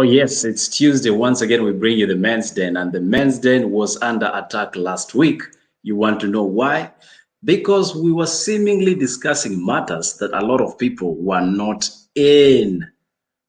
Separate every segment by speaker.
Speaker 1: Oh, yes, it's Tuesday. Once again, we bring you the men's den, and the men's den was under attack last week. You want to know why? Because we were seemingly discussing matters that a lot of people were not in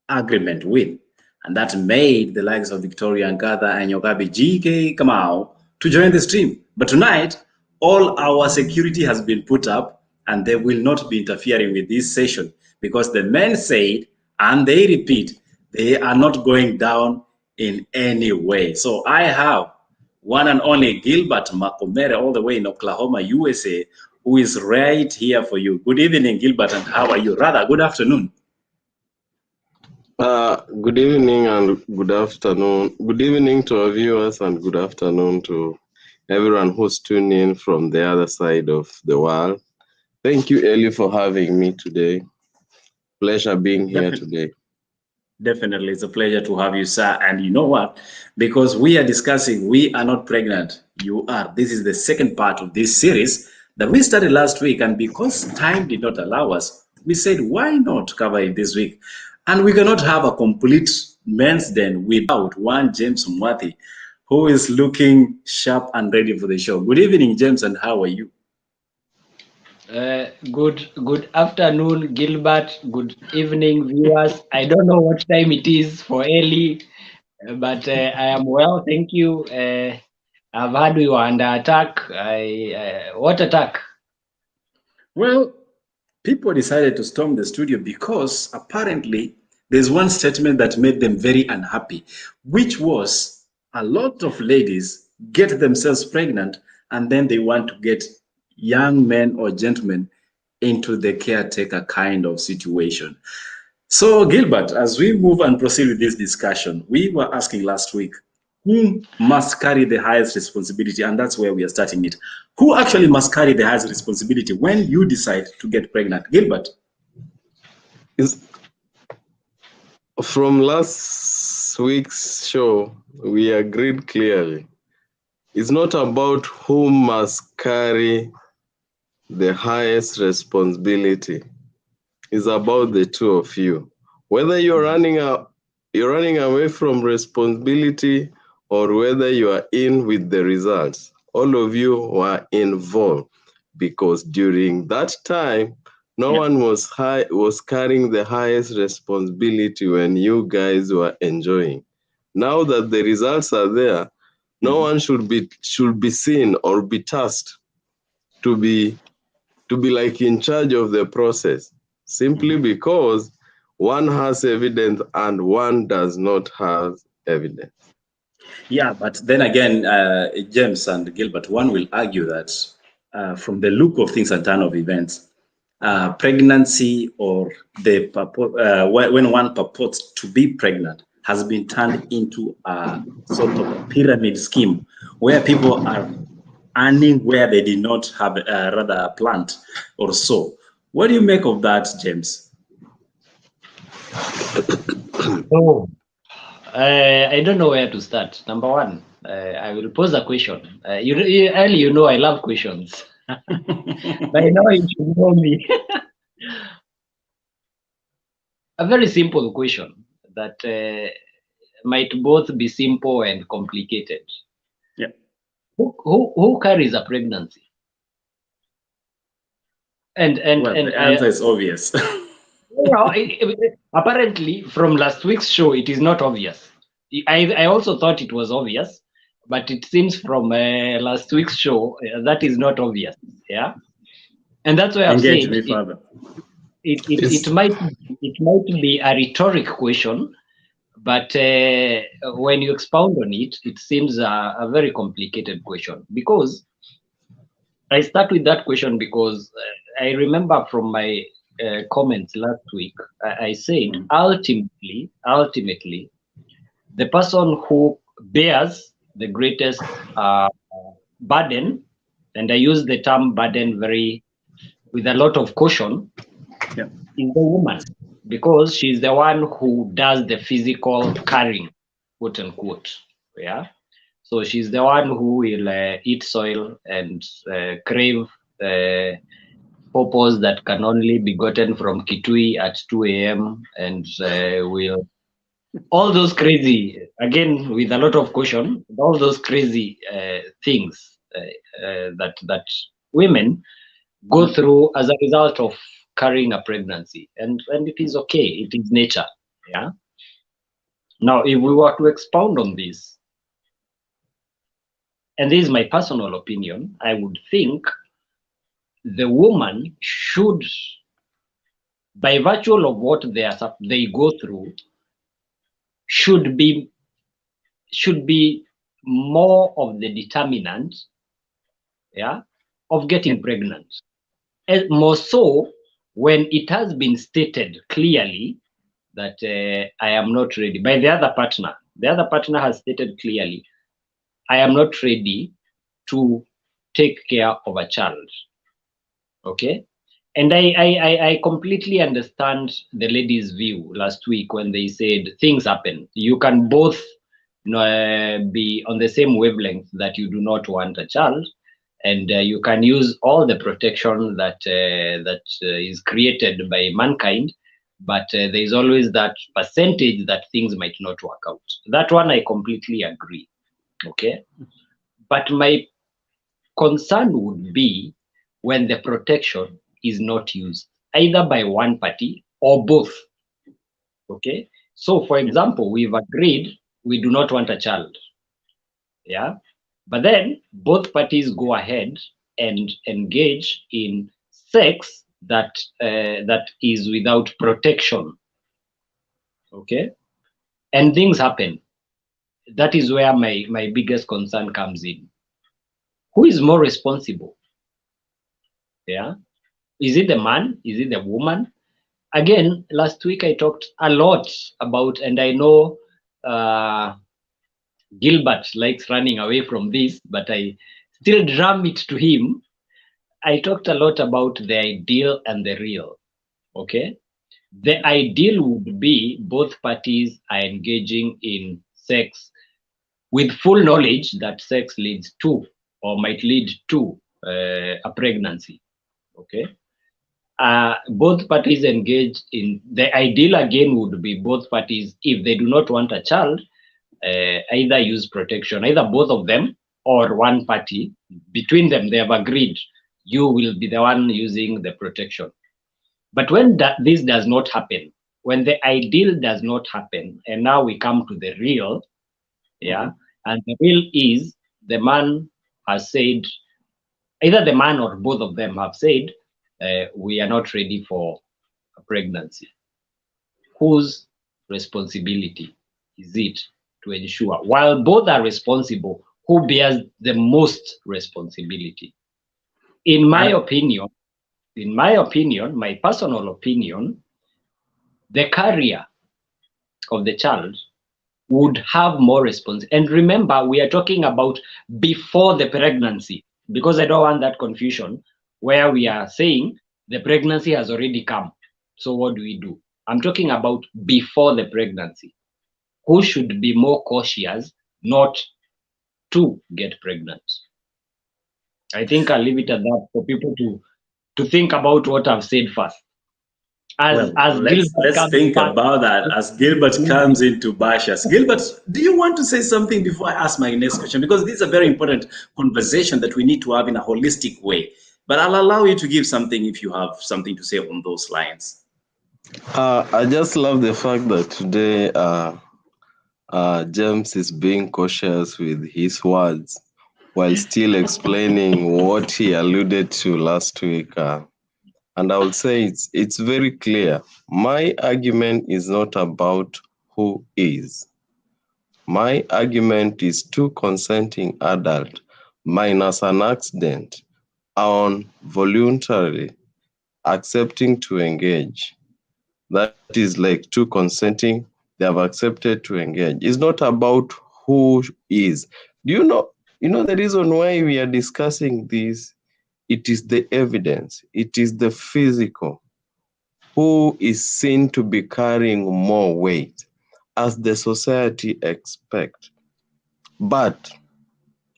Speaker 1: agreement with. And that made the likes of Victoria Nkatha and Yogabi GK Kamau to join the stream. But tonight, all our security has been put up and they will not be interfering with this session because the men said, and they repeat, they are not going down in any way. So I have one and only Gilbert Makomere, all the way in Oklahoma, USA, who is right here for you. Good evening, Gilbert, and how are you? Rather, good afternoon.
Speaker 2: Good evening and good afternoon. Good evening to our viewers and good afternoon to everyone who's tuning in from the other side of the world. Thank you, Eli, for having me today. Pleasure being here today.
Speaker 1: Definitely, it's a pleasure to have you, sir. And you know what? Because we are discussing, we are not pregnant. You are. This is the second part of this series that we started last week. And because time did not allow us, we said, why not cover it this week? And we cannot have a complete men's den without one James Mwati, who is looking sharp and ready for the show. Good evening, James, and how are you?
Speaker 3: Good afternoon, Gilbert. Good evening, viewers. I don't know what time it is for Ellie, but I am well, thank you. I've heard we were under attack. What attack?
Speaker 1: Well, people decided to storm the studio because apparently there's one statement that made them very unhappy, which was a lot of ladies get themselves pregnant and then they want to get young men or gentlemen into the caretaker kind of situation. So, Gilbert, as we move and proceed with this discussion, we were asking last week, who must carry the highest responsibility? And that's where we are starting it. Who actually must carry the highest responsibility when you decide to get pregnant? Gilbert?
Speaker 2: From last week's show, we agreed clearly. It's not about who must carry the highest responsibility. It's about the two of you. Whether you're running away from responsibility or whether you are in with the results, all of you were involved because during that time, no one was carrying the highest responsibility when you guys were enjoying. Now that the results are there, no one should be seen or be tasked to be like in charge of the process, simply because one has evidence and one does not have evidence.
Speaker 1: Yeah, but then again, James and Gilbert, one will argue that from the look of things and turn of events, pregnancy or when one purports to be pregnant has been turned into a sort of a pyramid scheme where people are earning where they did not have rather a plant or so. What do you make of that, James?
Speaker 3: Oh, I don't know where to start. Number one, I will pose a question. You know I love questions. By now you should know me. A very simple question that might both be simple and complicated.
Speaker 1: Yeah.
Speaker 3: Who carries a pregnancy? And
Speaker 1: the answer is obvious.
Speaker 3: Well, apparently from last week's show, it is not obvious. I also thought it was obvious, but it seems from last week's show that is not obvious. Yeah, and that's why I've
Speaker 1: Engage
Speaker 3: said
Speaker 1: me further.
Speaker 3: It might be a rhetoric question, but when you expound on it, it seems a very complicated question. Because I start with that question because I remember from my comments last week, I said ultimately, the person who bears the greatest burden, and I use the term burden with a lot of caution, is the woman, because she's the one who does the physical carrying, quote unquote. Yeah. So she's the one who will eat soil and crave pawpaws that can only be gotten from Kitui at 2 a.m. and will all those crazy, again with a lot of caution, all those crazy things that women go through as a result of carrying a pregnancy, and it is okay, it is nature. Yeah. Now, if we were to expound on this, and this is my personal opinion, I would think the woman should, by virtue of what they go through, should be more of the determinant, yeah, of getting pregnant. And more so when it has been stated clearly that I am not ready by the other partner. The other partner has stated clearly, I am not ready to take care of a child. Okay. And I completely understand the lady's view last week when they said things happen. You can both be on the same wavelength that you do not want a child, and you can use all the protection that is created by mankind, but there is always that percentage that things might not work out. That one I completely agree. Okay. But my concern would be when the protection is not used, either by one party or both. Okay. So, for example, we've agreed we do not want a child. Yeah. But then both parties go ahead and engage in sex that is without protection. Okay. And things happen. That is where my biggest concern comes in. Who is more responsible? Yeah. Is it the man? Is it the woman? Again, last week I talked a lot about, and I know Gilbert likes running away from this, but I still drum it to him. I talked a lot about the ideal and the real. Okay. The ideal would be both parties are engaging in sex with full knowledge that sex leads to or might lead to a pregnancy. Okay. Both parties engage in the ideal again would be both parties, if they do not want a child, either use protection, either both of them or one party. Between them, they have agreed you will be the one using the protection. But when this does not happen, when the ideal does not happen, and now we come to the real, yeah, and the real is the man has said, either the man or both of them have said, we are not ready for a pregnancy. Whose responsibility is it to ensure, while both are responsible, who bears the most responsibility? In my opinion, my personal opinion, the carrier of the child would have more response. And remember, we are talking about before the pregnancy, because I don't want that confusion where we are saying the pregnancy has already come. So what do we do? I'm talking about before the pregnancy. Who should be more cautious not to get pregnant? I think I'll leave it at that for people to think about what I've said first.
Speaker 1: Let's think about that as Gilbert comes into Bashas. Gilbert, do you want to say something before I ask my next question? Because this is a very important conversation that we need to have in a holistic way. But I'll allow you to give something if you have something to say on those lines.
Speaker 2: I just love the fact that today James is being cautious with his words while still explaining what he alluded to last week. And I would say it's very clear. My argument is not about who is. My argument is two consenting adults minus an accident on voluntarily accepting to engage. That is like two consenting, they have accepted to engage. It's not about who is. Do you know the reason why we are discussing this? It is the evidence. It is the physical. Who is seen to be carrying more weight as the society expect. But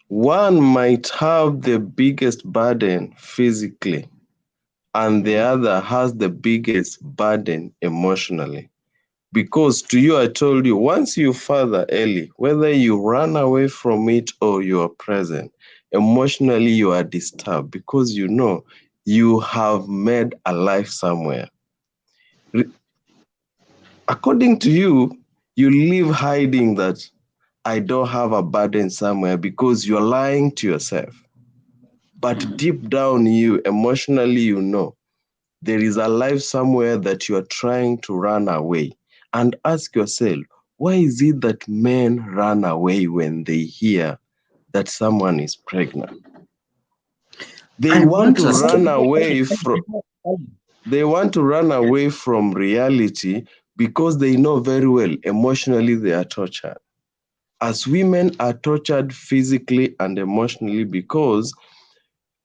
Speaker 2: one might have the biggest burden physically, and the other has the biggest burden emotionally. Because to you, I told you, once you father early, whether you run away from it or you are present, emotionally you are disturbed because you know you have made a life somewhere. According to you, you live hiding that I don't have a burden somewhere because you're lying to yourself. But deep down you, emotionally, you know, there is a life somewhere that you are trying to run away. And ask yourself, why is it that men run away when they hear that someone is pregnant? They want to run away from reality because they know very well emotionally they are tortured. As women are tortured physically and emotionally because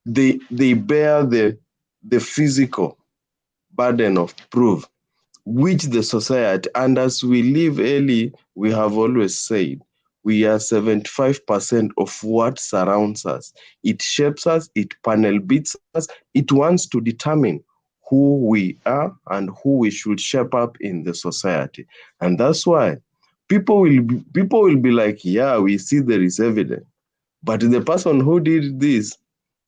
Speaker 2: they bear the physical burden of proof, which the society, and as we live early, we have always said, we are 75% of what surrounds us. It shapes us, it panel beats us, it wants to determine who we are and who we should shape up in the society. And that's why people will be like, yeah, we see there is evidence. But the person who did this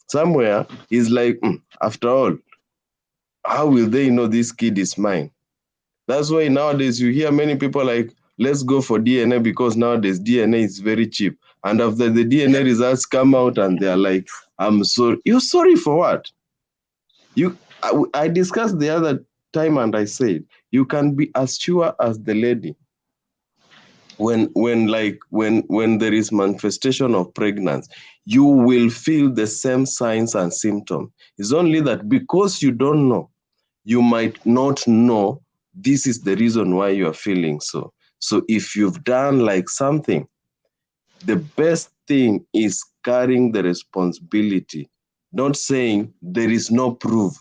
Speaker 2: somewhere is like, after all, how will they know this kid is mine? That's why nowadays you hear many people like, let's go for DNA because nowadays DNA is very cheap. And after the DNA results come out and they're like, I'm sorry. You're sorry for what? I discussed the other time and I said, you can be as sure as the lady when there is manifestation of pregnancy, you will feel the same signs and symptoms. It's only that because you don't know, you might not know this is the reason why you are feeling so. So if you've done like something, the best thing is carrying the responsibility, not saying there is no proof.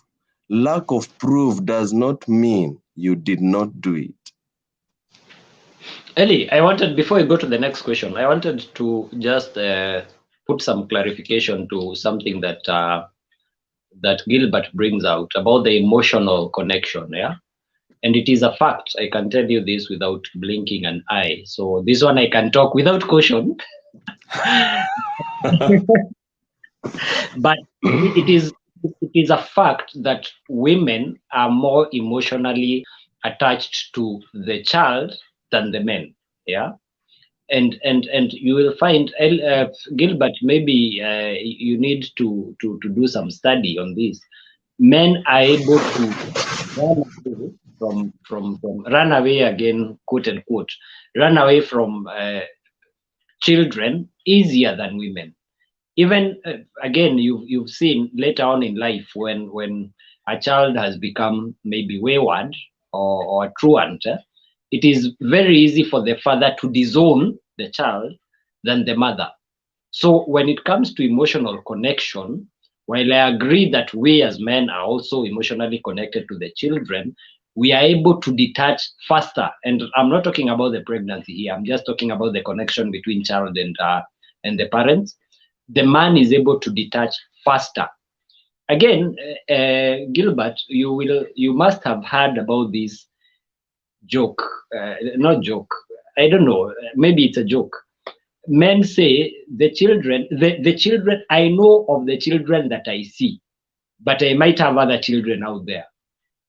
Speaker 2: Lack of proof does not mean you did not do it.
Speaker 3: Ellie, I wanted, before we go to the next question, I wanted to just put some clarification to something that that Gilbert brings out about the emotional connection. Yeah, and it is a fact. I can tell you this without blinking an eye. So this one I can talk without caution. But it is a fact that women are more emotionally attached to the child than the men. Yeah, and you will find, Gilbert, maybe you need to do some study on this. Men are able to run away from run away again, quote unquote, run away from children easier than women. Even again, you've seen later on in life when a child has become maybe wayward or truant, it is very easy for the father to disown the child than the mother. So when it comes to emotional connection, while I agree that we as men are also emotionally connected to the children, we are able to detach faster. And I'm not talking about the pregnancy here. I'm just talking about the connection between child and the parents. The man is able to detach faster. Again, Gilbert, you must have heard about this joke, not joke. I don't know. Maybe it's a joke. Men say the children, I know of the children that I see, but I might have other children out there.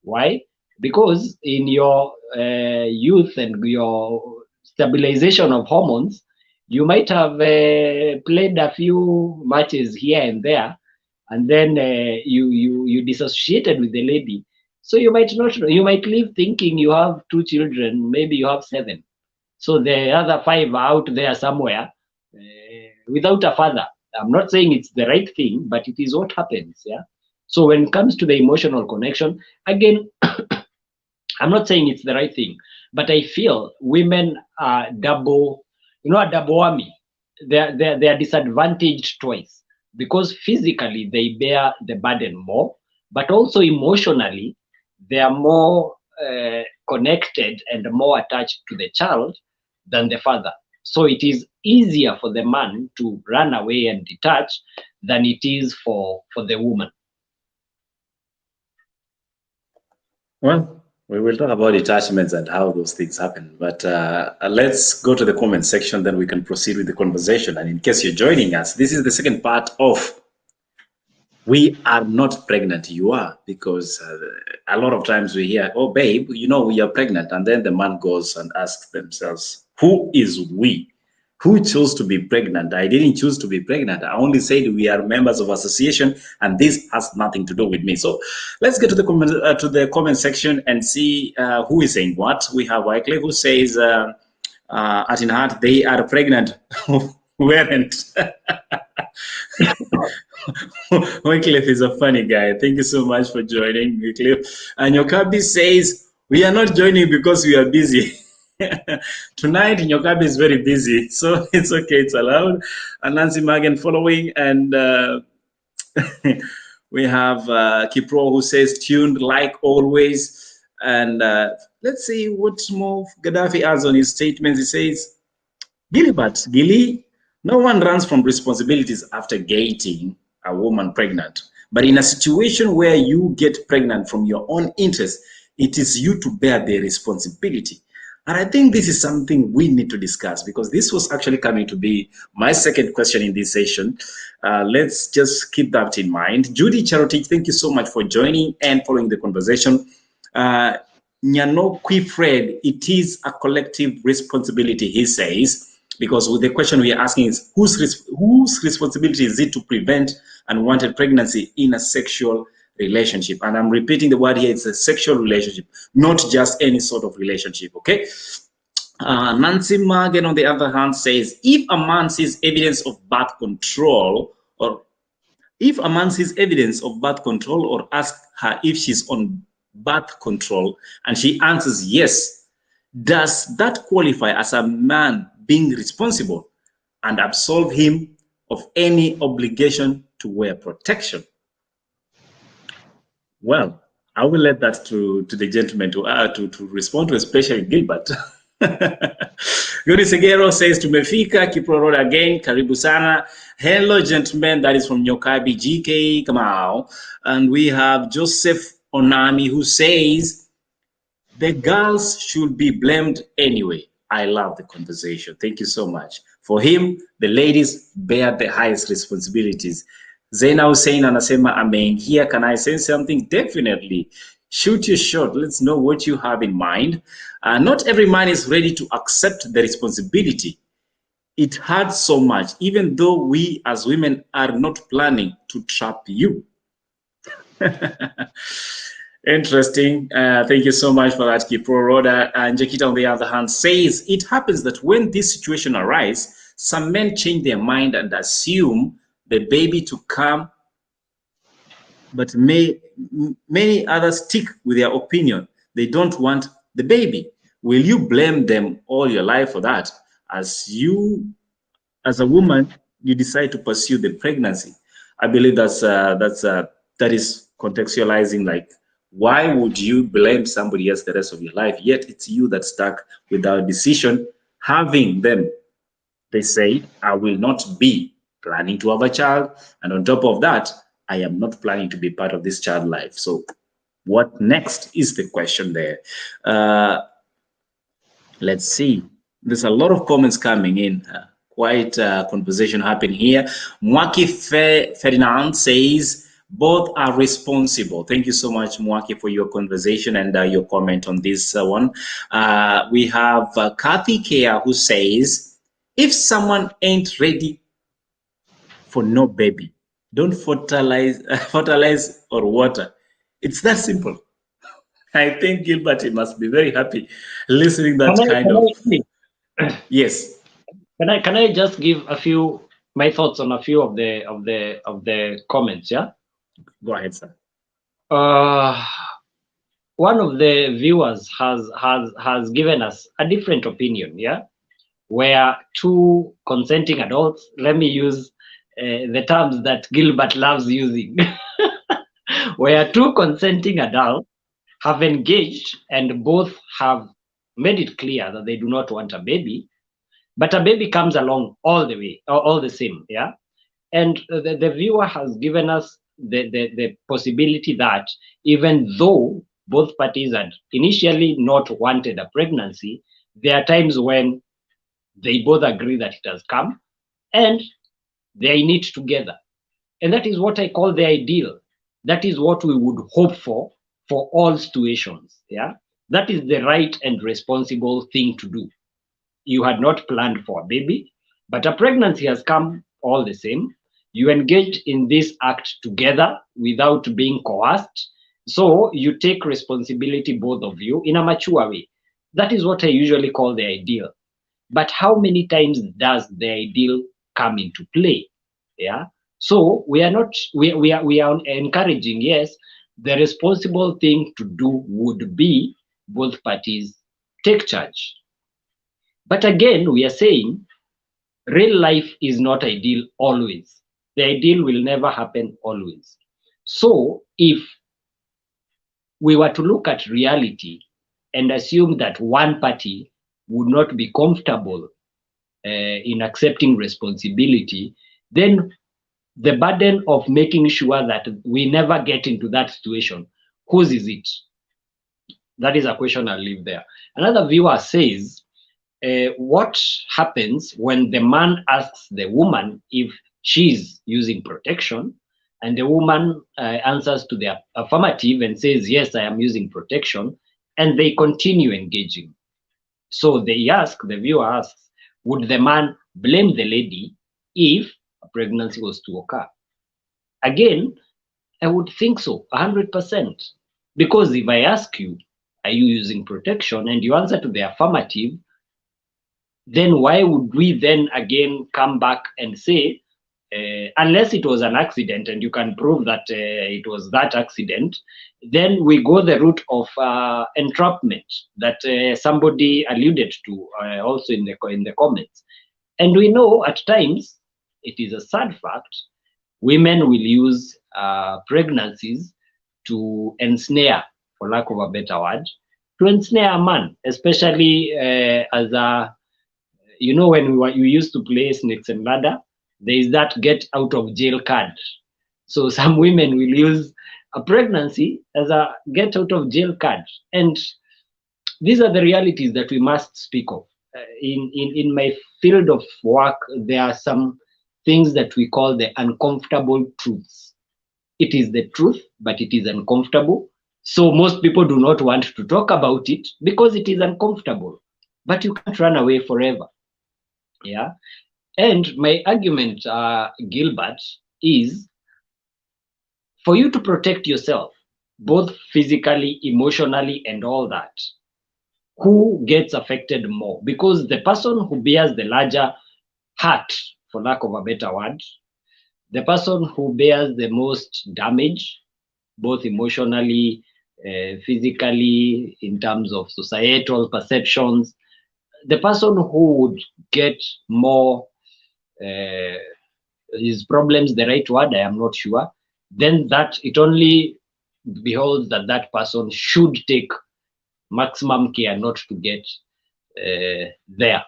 Speaker 3: Why? Because in your youth and your stabilization of hormones, you might have played a few matches here and there, and then you dissociated with the lady. So you might not, you might live thinking you have 2 children, maybe you have 7. So the other 5 are out there somewhere without a father. I'm not saying it's the right thing, but it is what happens. Yeah. So when it comes to the emotional connection, again, I'm not saying it's the right thing, but I feel women are double, a double whammy. They're disadvantaged twice because physically they bear the burden more, but also emotionally they are more connected and more attached to the child than the father. So it is easier for the man to run away and detach than it is for the woman.
Speaker 1: Well, We will talk about attachments and how those things happen. But let's go to the comment section, then we can proceed with the conversation. And in case you're joining us, this is the second part of We Are Not Pregnant, You Are. Because a lot of times we hear, oh, babe, you know, we are pregnant. And then the man goes and asks themselves, who is we? Who chose to be pregnant? I didn't choose to be pregnant. I only said we are members of association, and this has nothing to do with me. So let's get to the comment section and see who is saying what. We have Wycliffe who says, at in heart, they are pregnant. Weren't. Wycliffe is a funny guy. Thank you so much for joining, Wycliffe. And Yokabi says, we are not joining because we are busy. Tonight, Nyokabi is very busy, so it's okay, it's allowed. And Nancy Magan following, and we have Kipro who says tuned like always. And let's see what more Gaddafi adds on his statements. He says, Gilly, no one runs from responsibilities after getting a woman pregnant. But in a situation where you get pregnant from your own interest, it is you to bear the responsibility. And I think this is something we need to discuss, because this was actually coming to be my second question in this session. Let's just keep that in mind. Judy Charotich, thank you so much for joining and following the conversation. Nyano Quifred, it is a collective responsibility, he says, because with the question we are asking is whose responsibility is it to prevent unwanted pregnancy in a sexual relationship? And I'm repeating the word here, it's a sexual relationship, not just any sort of relationship, okay? Nancy Magen, on the other hand, says, if a man sees evidence of birth control, or asks her if she's on birth control and she answers yes, does that qualify as a man being responsible and absolve him of any obligation to wear protection? Well, I will let that to the gentleman to respond to, especially Gilbert. Gudi Segero says, Tumefika, Kipro Road again, Karibu Sana. Hello, gentlemen, that is from Nyokabi, GK Kamau. And we have Joseph Onami who says, the girls should be blamed anyway. I love the conversation. Thank you so much. For him, the ladies bear the highest responsibilities. Zaina Hussein anasema ameingia. Can I say something? Definitely. Shoot your shot. Let's know what you have in mind. Not every man is ready to accept the responsibility. It hurts so much, even though we as women are not planning to trap you. Interesting. Thank you so much for that, Kipro Roda. And Jakita, on the other hand, says it happens that when this situation arises, some men change their mind and assume the baby to come, but many others stick with their opinion. They don't want the baby. Will you blame them all your life for that? As a woman, you decide to pursue the pregnancy. I believe that is contextualizing, like, why would you blame somebody else the rest of your life? Yet it's you that stuck with our decision, having them. They say, I will not be planning to have a child. And on top of that, I am not planning to be part of this child life. So what next is the question there. Let's see. There's a lot of comments coming in. Quite a conversation happening here. Mwaki Ferdinand says, both are responsible. Thank you so much, Mwaki, for your conversation and your comment on this one. We have Kathy Kea who says, if someone ain't ready for no baby, don't fertilize or water. It's that simple. I think Gilbert must be very happy listening Yes.
Speaker 3: Can I just give my thoughts on a few of the comments? Yeah.
Speaker 1: Go ahead, sir.
Speaker 3: One of the viewers has given us a different opinion. Yeah, where two consenting adults. Let me use the terms that Gilbert loves using. Where two consenting adults have engaged and both have made it clear that they do not want a baby, but a baby comes along all the same, yeah? And the viewer has given us the possibility that even though both parties had initially not wanted a pregnancy, there are times when they both agree that it has come and they are in it together. And that is what I call the ideal. That is what we would hope for all situations. Yeah, that is the right and responsible thing to do. You had not planned for a baby, but a pregnancy has come all the same. You engage in this act together without being coerced. So you take responsibility, both of you, in a mature way. That is what I usually call the ideal. But how many times does the ideal come into play? Yeah. So we are not, we are encouraging, yes, the responsible thing to do would be both parties take charge. But again, we are saying real life is not ideal always. The ideal will never happen always. So if we were to look at reality and assume that one party would not be comfortable in accepting responsibility, then the burden of making sure that we never get into that situation, whose is it? That is a question I'll leave there. Another viewer says, what happens when the man asks the woman if she's using protection, and the woman answers to the affirmative and says, yes, I am using protection, and they continue engaging. So the viewer asks, would the man blame the lady if a pregnancy was to occur? Again, I would think so, 100%. Because if I ask you, are you using protection, and you answer to the affirmative, then why would we then again come back and say, unless it was an accident and you can prove that it was that accident, then we go the route of entrapment that somebody alluded to also in the comments. And we know at times, it is a sad fact, women will use pregnancies to ensnare, for lack of a better word, to ensnare a man, especially as a, you know, when you used to play snakes and ladder, there is that get out of jail card. So some women will use a pregnancy as a get out of jail card. And these are the realities that we must speak of. In my field of work, there are some things that we call the uncomfortable truths. It is the truth, but it is uncomfortable. So most people do not want to talk about it because it is uncomfortable. But you can't run away forever. Yeah. And my argument, Gilbert, is for you to protect yourself, both physically, emotionally, and all that, who gets affected more? Because the person who bears the larger hurt, for lack of a better word, the person who bears the most damage, both emotionally, physically, in terms of societal perceptions, the person who would get more, his problems the right word, I am not sure, then that it only beholds that that person should take maximum care not to get there.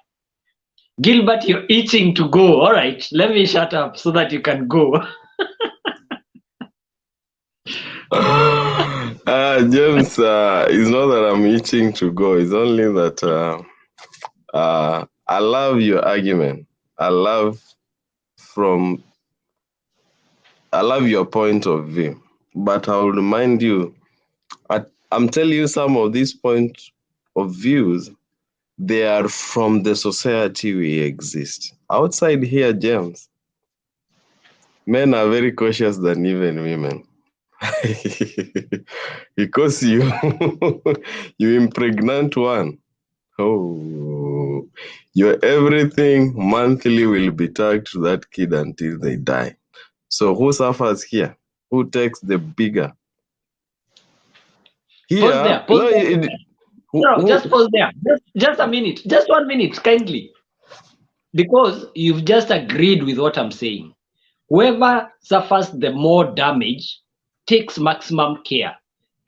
Speaker 3: Gilbert, you're itching to go. All right, let me shut up so that you can go.
Speaker 2: James, it's not that I'm itching to go. It's only that I love your argument. I love your point of view. But I'll remind you, I'm telling you some of these points of views, they are from the society we exist. Outside here, James, men are very cautious than even women. Because you you impregnate one. Oh, your everything monthly will be tagged to that kid until they die. So who suffers here? Who takes the bigger? Here,
Speaker 3: Pause there. No, just pause there. Just a minute. Just 1 minute, kindly. Because you've just agreed with what I'm saying. Whoever suffers the more damage takes maximum care.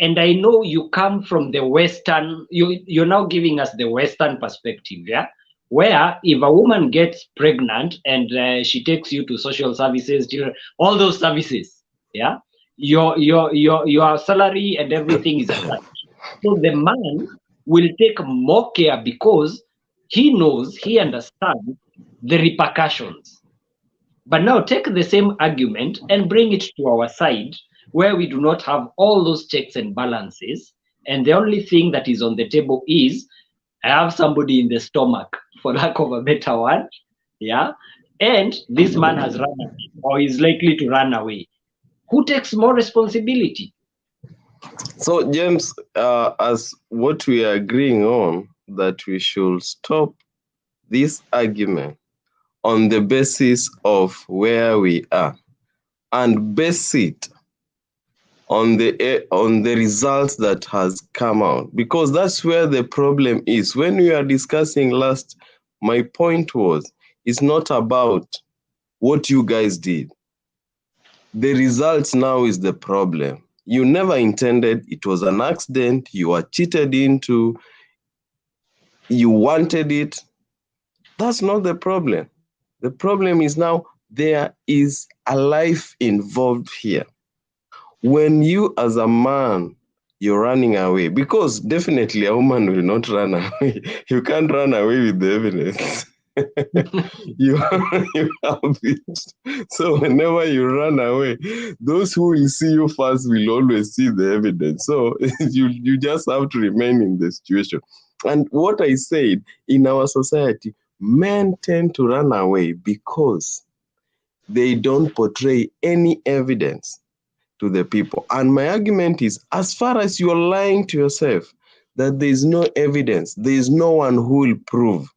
Speaker 3: And I know you come from the Western, you're now giving us the Western perspective, yeah? Where if a woman gets pregnant and she takes you to social services, all those services, yeah? Your salary and everything is attached. So the man will take more care because he knows, he understands the repercussions. But now take the same argument and bring it to our side where we do not have all those checks and balances. And the only thing that is on the table is I have somebody in the stomach, for lack of a better word. Yeah. And this man has run away or is likely to run away. Who takes more responsibility?
Speaker 2: So, James, as what we are agreeing on, that we should stop this argument on the basis of where we are and base it on the results that has come out, because that's where the problem is. When we are discussing last, my point was, it's not about what you guys did. The results now is the problem. You never intended, it was an accident, you were cheated into, you wanted it. That's not the problem. The problem is now there is a life involved here. When you as a man, you're running away, because definitely a woman will not run away. You can't run away with the evidence. you have it. So whenever you run away, those who will see you first will always see the evidence. So you just have to remain in the situation. And what I said, in our society, men tend to run away because they don't portray any evidence to the people. And my argument is, as far as you're lying to yourself that there is no evidence, there is no one who will prove,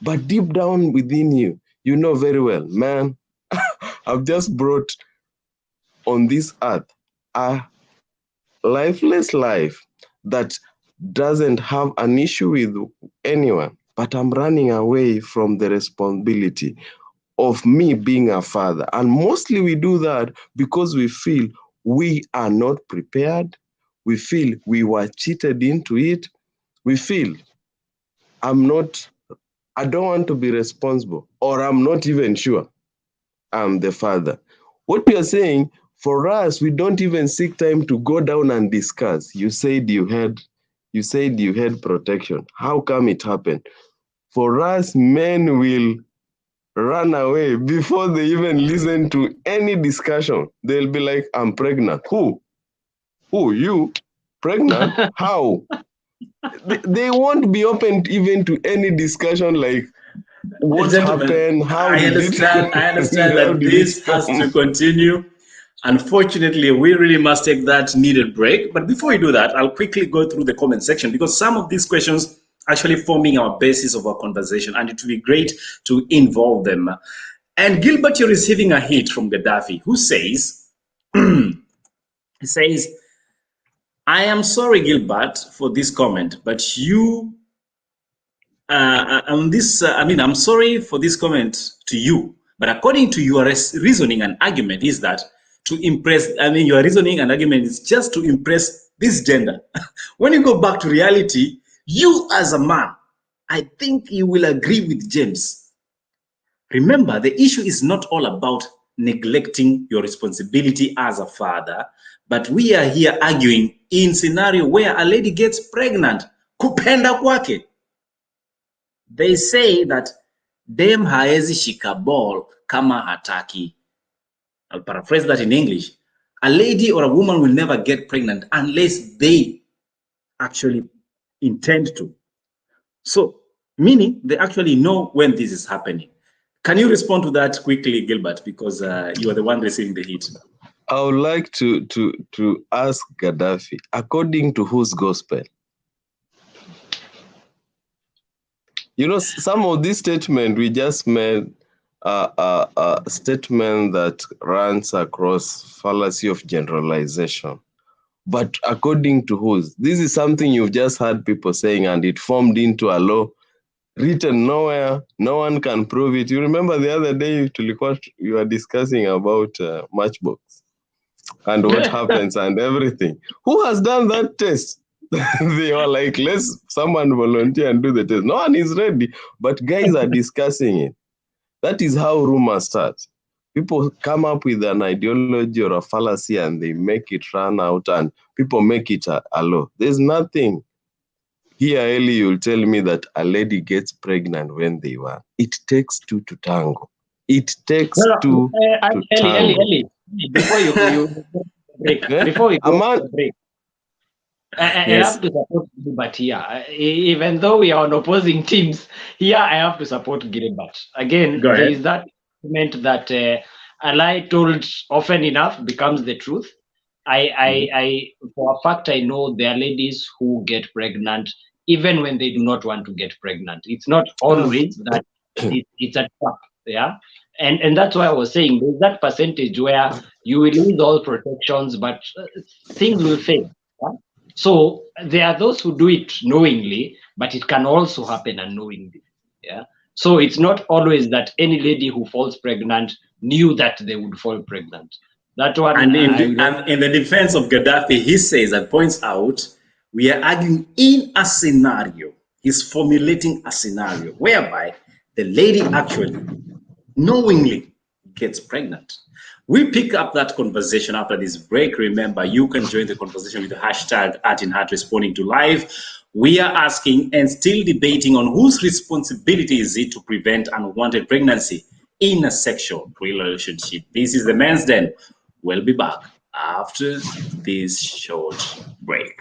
Speaker 2: but deep down within you, you know very well, man, I've just brought on this earth a lifeless life that doesn't have an issue with anyone, but I'm running away from the responsibility of me being a father. And mostly we do that because we feel we are not prepared. We feel we were cheated into it. We feel I don't want to be responsible, or I'm not even sure I'm the father. What you're saying, for us, we don't even seek time to go down and discuss. You said you had protection. How come it happened? For us, men will run away before they even listen to any discussion. They'll be like, I'm pregnant. Who? You? Pregnant? How? They won't be open even to any discussion like what
Speaker 1: Gentlemen,
Speaker 2: happened, how
Speaker 1: I
Speaker 2: did
Speaker 1: understand,
Speaker 2: it
Speaker 1: I understand
Speaker 2: how
Speaker 1: that
Speaker 2: did
Speaker 1: this
Speaker 2: it
Speaker 1: has to
Speaker 2: come?
Speaker 1: continue. Unfortunately, we really must take that needed break. But before we do that, I'll quickly go through the comment section, because some of these questions actually forming our basis of our conversation, and it will be great to involve them. And Gilbert, you're receiving a hit from Gaddafi, who says, he says, I am sorry, Gilbert, for this comment, but you on this, I'm sorry for this comment to you, but according to your reasoning and argument, is that to impress, your reasoning and argument is just to impress this gender. When you go back to reality, you as a man, I think you will agree with James. Remember, the issue is not all about neglecting your responsibility as a father, but we are here arguing in scenario where a lady gets pregnant. Kupenda kwake. They say that dem haezi shika ball kama hataki. I'll paraphrase that in English. A lady or a woman will never get pregnant unless they actually intend to. So, meaning they actually know when this is happening. Can you respond to that quickly, Gilbert? Because you are the one receiving the hit.
Speaker 2: I would like to ask Gaddafi, according to whose gospel? You know, some of these statements we just made a statement that runs across fallacy of generalization. But according to whose? This is something you've just heard people saying, and it formed into a law written nowhere. No one can prove it. You remember the other day you were discussing about Matchbox and what happens and everything. Who has done that test? They were like, let's someone volunteer and do the test. No one is ready, but guys are discussing it. That is how rumors start. People come up with an ideology or a fallacy and they make it run out and people make it a law. There's nothing. Here, Ellie, you'll tell me that a lady gets pregnant when they want. It takes two to tango. It takes two to tango.
Speaker 3: Ellie, before you break, before we go to break, I have to support Gilbert here. Even though we are on opposing teams, here I have to support Gilbert. Again, there is that argument that a lie told often enough becomes the truth. I for a fact, I know there are ladies who get pregnant even when they do not want to get pregnant. It's not always that it's a trap, yeah. And that's why I was saying there's that percentage where you will lose all protections, but things will fail. Yeah? So there are those who do it knowingly, but it can also happen unknowingly. Yeah. So it's not always that any lady who falls pregnant knew that they would fall pregnant. That one.
Speaker 1: And in the defense of Gaddafi, he says and points out, we are arguing in a scenario. He's formulating a scenario whereby the lady actually knowingly gets pregnant. We pick up that conversation after this break. Remember, you can join the conversation with the hashtag @InHeart responding to live. We are asking and still debating on whose responsibility is it to prevent unwanted pregnancy in a sexual relationship. This is the Men's Den. We'll be back after this short break.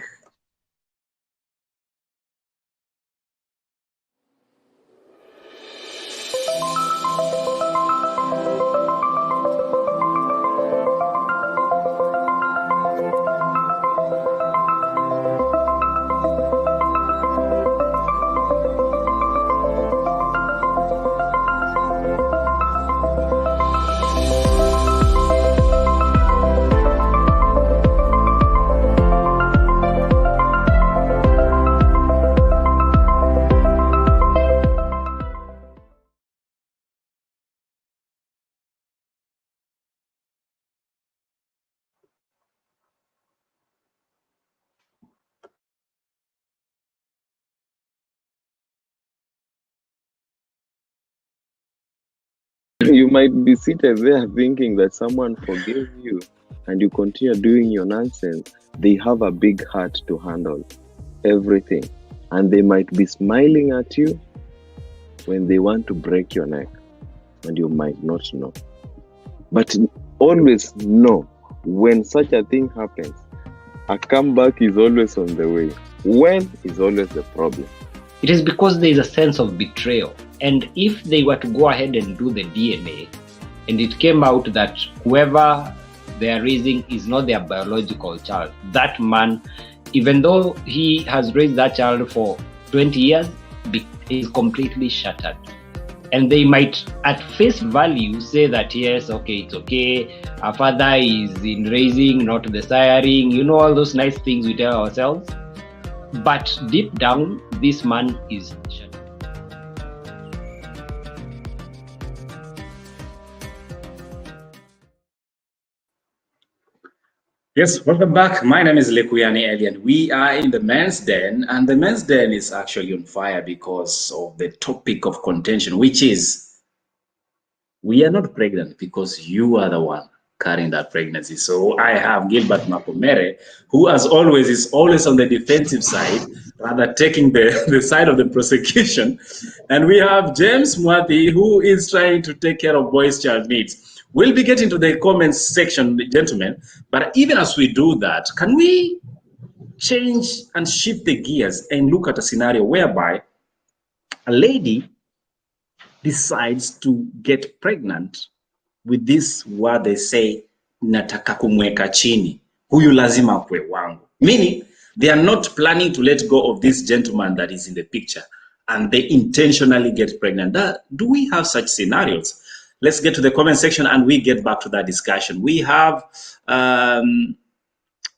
Speaker 2: You might be seated there thinking that someone forgave you and you continue doing your nonsense. They have a big heart to handle everything. And they might be smiling at you when they want to break your neck. And you might not know. But always know, when such a thing happens, a comeback is always on the way. When is always the problem.
Speaker 3: It is because there is a sense of betrayal. And if they were to go ahead and do the DNA, and it came out that whoever they are raising is not their biological child, that man, even though he has raised that child for 20 years, is completely shattered. And they might, at face value, say that, yes, okay, it's okay. Our father is in raising, not the siring, all those nice things we tell ourselves. But deep down, this man is shattered.
Speaker 1: Yes, welcome back. My name is Lekuyani Eli, and we are in the Men's Den, and the Men's Den is actually on fire because of the topic of contention, which is we are not pregnant because you are the one carrying that pregnancy. So I have Gilbert Makomere, who as always is always on the defensive side, rather taking the side of the prosecution. And we have James Mwathi, who is trying to take care of boys' child needs. We'll be getting to the comments section, gentlemen. But even as we do that, can we change and shift the gears and look at a scenario whereby a lady decides to get pregnant with this word they say, nataka kumweka chini, huyu lazima kwe wangu. Meaning, they are not planning to let go of this gentleman that is in the picture, and they intentionally get pregnant. Do we have such scenarios? Let's get to the comment section and we get back to that discussion. We have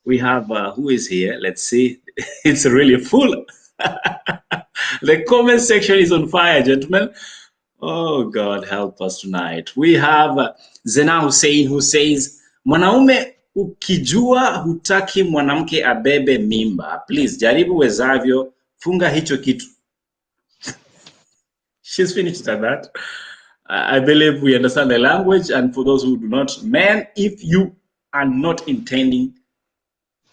Speaker 1: who is here? Let's see. It's really full. The comment section is on fire, gentlemen. Oh, God, help us tonight. We have Zena Hussein, who says, mwanaume ukijua hutaki mwanamke abebe mimba, please, jaribu wezavyo, funga hicho kitu. She's finished at that. I believe we understand the language. And for those who do not, men, if you are not intending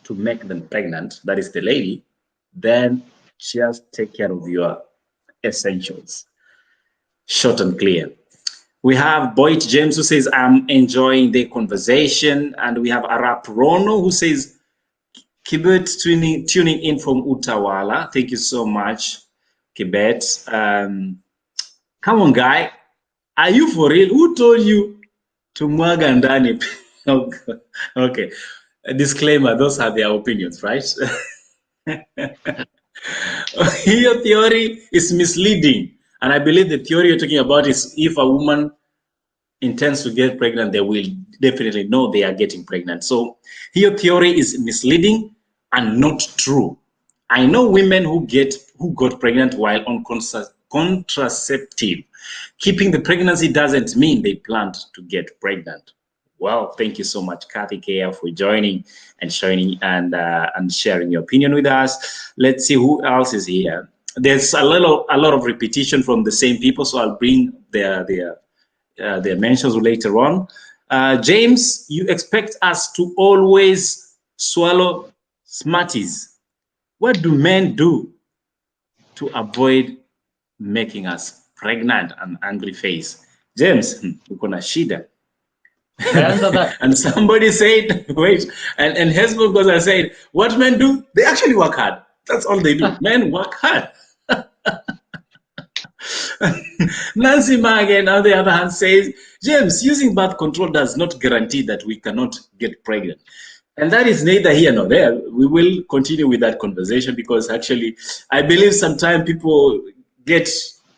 Speaker 1: to make them pregnant, that is the lady, then just take care of your essentials. Short and clear. We have Boyd James who says, I'm enjoying the conversation. And we have Arap Rono who says, Kibet tuning in from Utawala. Thank you so much, Kibet. Come on, guy. Are you for real? Who told you to mwaga ndani? Okay. A disclaimer, those are their opinions, right? Your theory is misleading. And I believe the theory you're talking about is if a woman intends to get pregnant, they will definitely know they are getting pregnant. So your theory is misleading and not true. I know women who got pregnant while on contraceptive. Keeping the pregnancy doesn't mean they planned to get pregnant. Well, thank you so much, Kathy Kea, for joining and sharing and sharing your opinion with us. Let's see who else is here. There's a lot of repetition from the same people, so I'll bring their mentions later on. James, you expect us to always swallow Smarties. What do men do to avoid making us pregnant? An angry face. James, uko na shida. And somebody said, wait, and Hezbollah goes and said, what men do? They actually work hard. That's all they do. Men work hard. Nancy Magen, on the other hand, says, James, using birth control does not guarantee that we cannot get pregnant. And that is neither here nor there. We will continue with that conversation because actually, I believe sometimes people get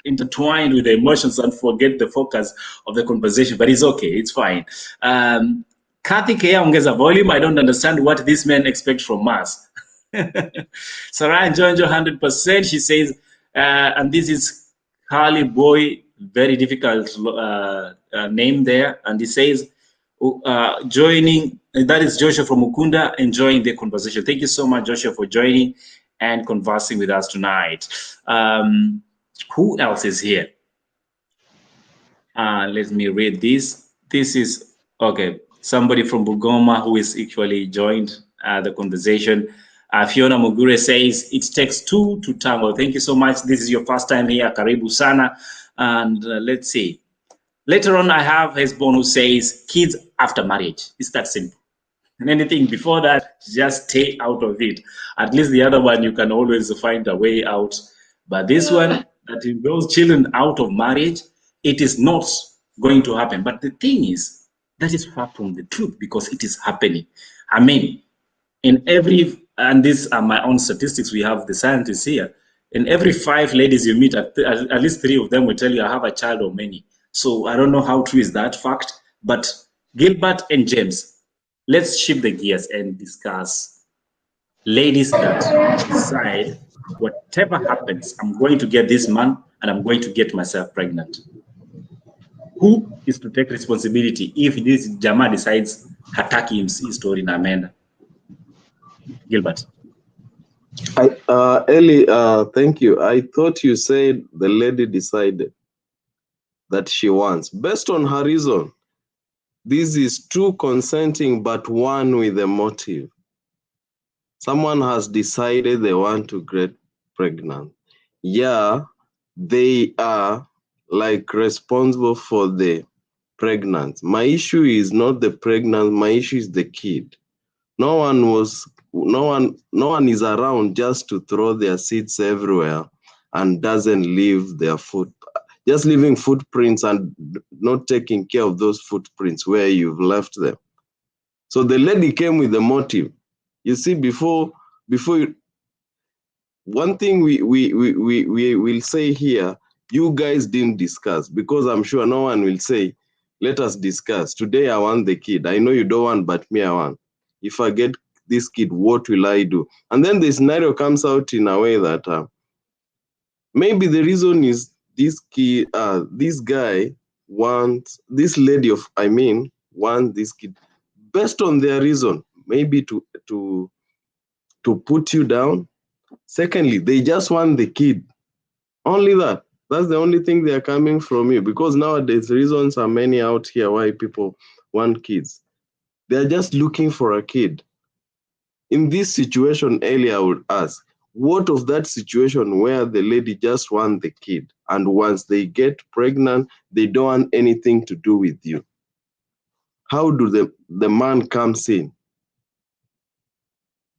Speaker 1: intertwined with the emotions and forget the focus of the conversation, but it's okay, it's fine. Kathy Kea ongeza volume. I don't understand what these men expect from us. Sarah Njonjo, 100%. She says, and this is Carly Boy, very difficult name there. And he says, joining, that is Joshua from Mukunda, enjoying the conversation. Thank you so much, Joshua, for joining and conversing with us tonight. Who else is here? Let me read this. This is, okay, somebody from Bugoma who is actually joined the conversation. Fiona Mugure says, it takes two to tango. Thank you so much. This is your first time here. Karibu sana. And let's see. Later on, I have Hezbon who says, kids after marriage. It's that simple. And anything before that, just stay out of it. At least the other one, you can always find a way out. But this one, that involves children out of marriage, it is not going to happen. But the thing is, that is far from the truth because it is happening. I mean, in every, and these are my own statistics, we have the scientists here. In every 5 ladies you meet, at least 3 of them will tell you, I have a child or many. So I don't know how true is that fact, but Gilbert and James, let's shift the gears and discuss ladies that decide whatever happens, I'm going to get this man and I'm going to get myself pregnant. Who is to take responsibility if this Jama decides hataki his story na amenda? Gilbert.
Speaker 2: Ellie, thank you. I thought you said the lady decided that she wants. Based on her reason, this is two consenting, but one with a motive. Someone has decided they want to get pregnant. Yeah, they are like responsible for the pregnant. My issue is not the pregnant, my issue is the kid. No one is around just to throw their seeds everywhere and doesn't leave their just leaving footprints and not taking care of those footprints where you've left them. So the lady came with a motive. You see, before one thing we will say here, you guys didn't discuss, because I'm sure no one will say, let us discuss. Today I want the kid. I know you don't want, but me I want. If I get this kid, what will I do? And then the scenario comes out in a way that maybe the reason is this guy wants, this lady wants this kid based on their reason, maybe to put you down. Secondly, they just want the kid. Only that. That's the only thing they are coming from you, because nowadays reasons are many out here why people want kids. They're just looking for a kid. In this situation, earlier I would ask, what of that situation where the lady just wants the kid, and once they get pregnant, they don't want anything to do with you? How do the man comes in?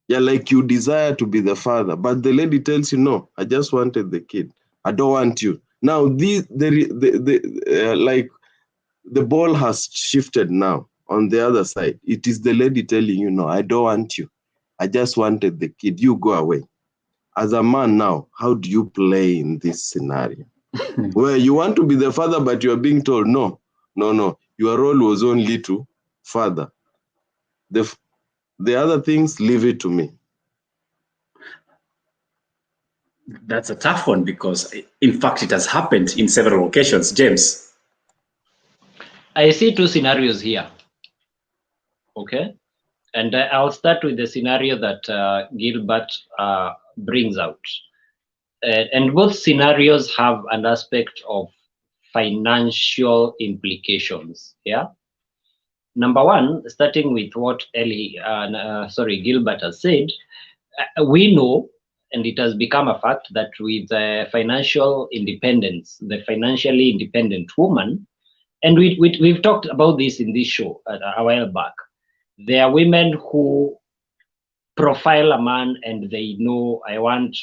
Speaker 2: Yeah, like you desire to be the father, but the lady tells you, no, I just wanted the kid. I don't want you. Now, like the ball has shifted now on the other side. It is the lady telling you, no, I don't want you. I just wanted the kid. You go away. As a man now, how do you play in this scenario? Where you want to be the father, but you are being told, no, your role was only to father. The other things, leave it to me.
Speaker 1: That's a tough one because, in fact, it has happened in several occasions. James?
Speaker 3: I see two scenarios here. Okay. And I'll start with the scenario that Gilbert brings out. And both scenarios have an aspect of financial implications. Yeah. Number one, starting with what Gilbert has said, we know, and it has become a fact, that with financial independence, the financially independent woman, and we've talked about this in this show a while back, there are women who profile a man and they know, I want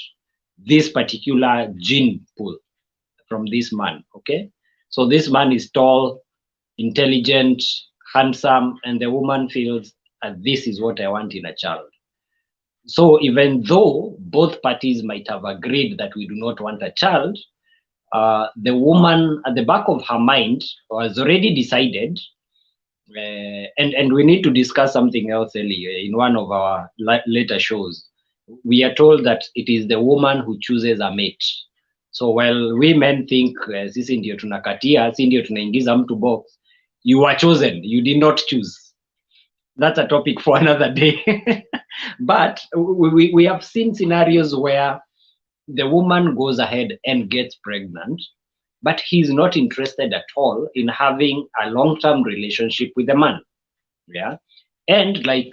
Speaker 3: this particular gene pool from this man. Okay. So this man is tall, intelligent, handsome, and the woman feels this is what I want in a child. So even though both parties might have agreed that we do not want a child, the woman at the back of her mind has already decided, and we need to discuss something else earlier in one of our later shows. We are told that it is the woman who chooses a mate. So while we men think sisi ndio tunakatia, sisi ndio tunaingiza mtu box, you are chosen, you did not choose. That's a topic for another day. But we have seen scenarios where the woman goes ahead and gets pregnant, but he's not interested at all in having a long-term relationship with the man. Yeah. And like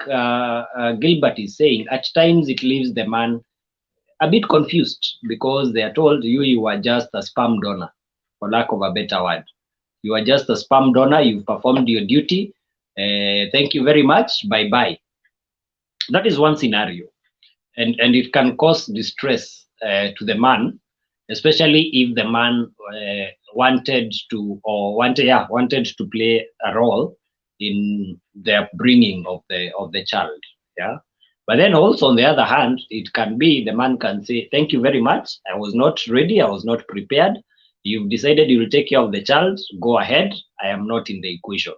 Speaker 3: Gilbert is saying, at times it leaves the man a bit confused because they are told you are just a sperm donor, for lack of a better word. You are just a sperm donor. You've performed your duty. Thank you very much. Bye-bye. That is one scenario. And it can cause distress to the man, especially if the man wanted to play a role in the bringing of the child. Yeah. But then also on the other hand, it can be the man can say, thank you very much. I was not ready. I was not prepared. You've decided you will take care of the child. Go ahead. I am not in the equation.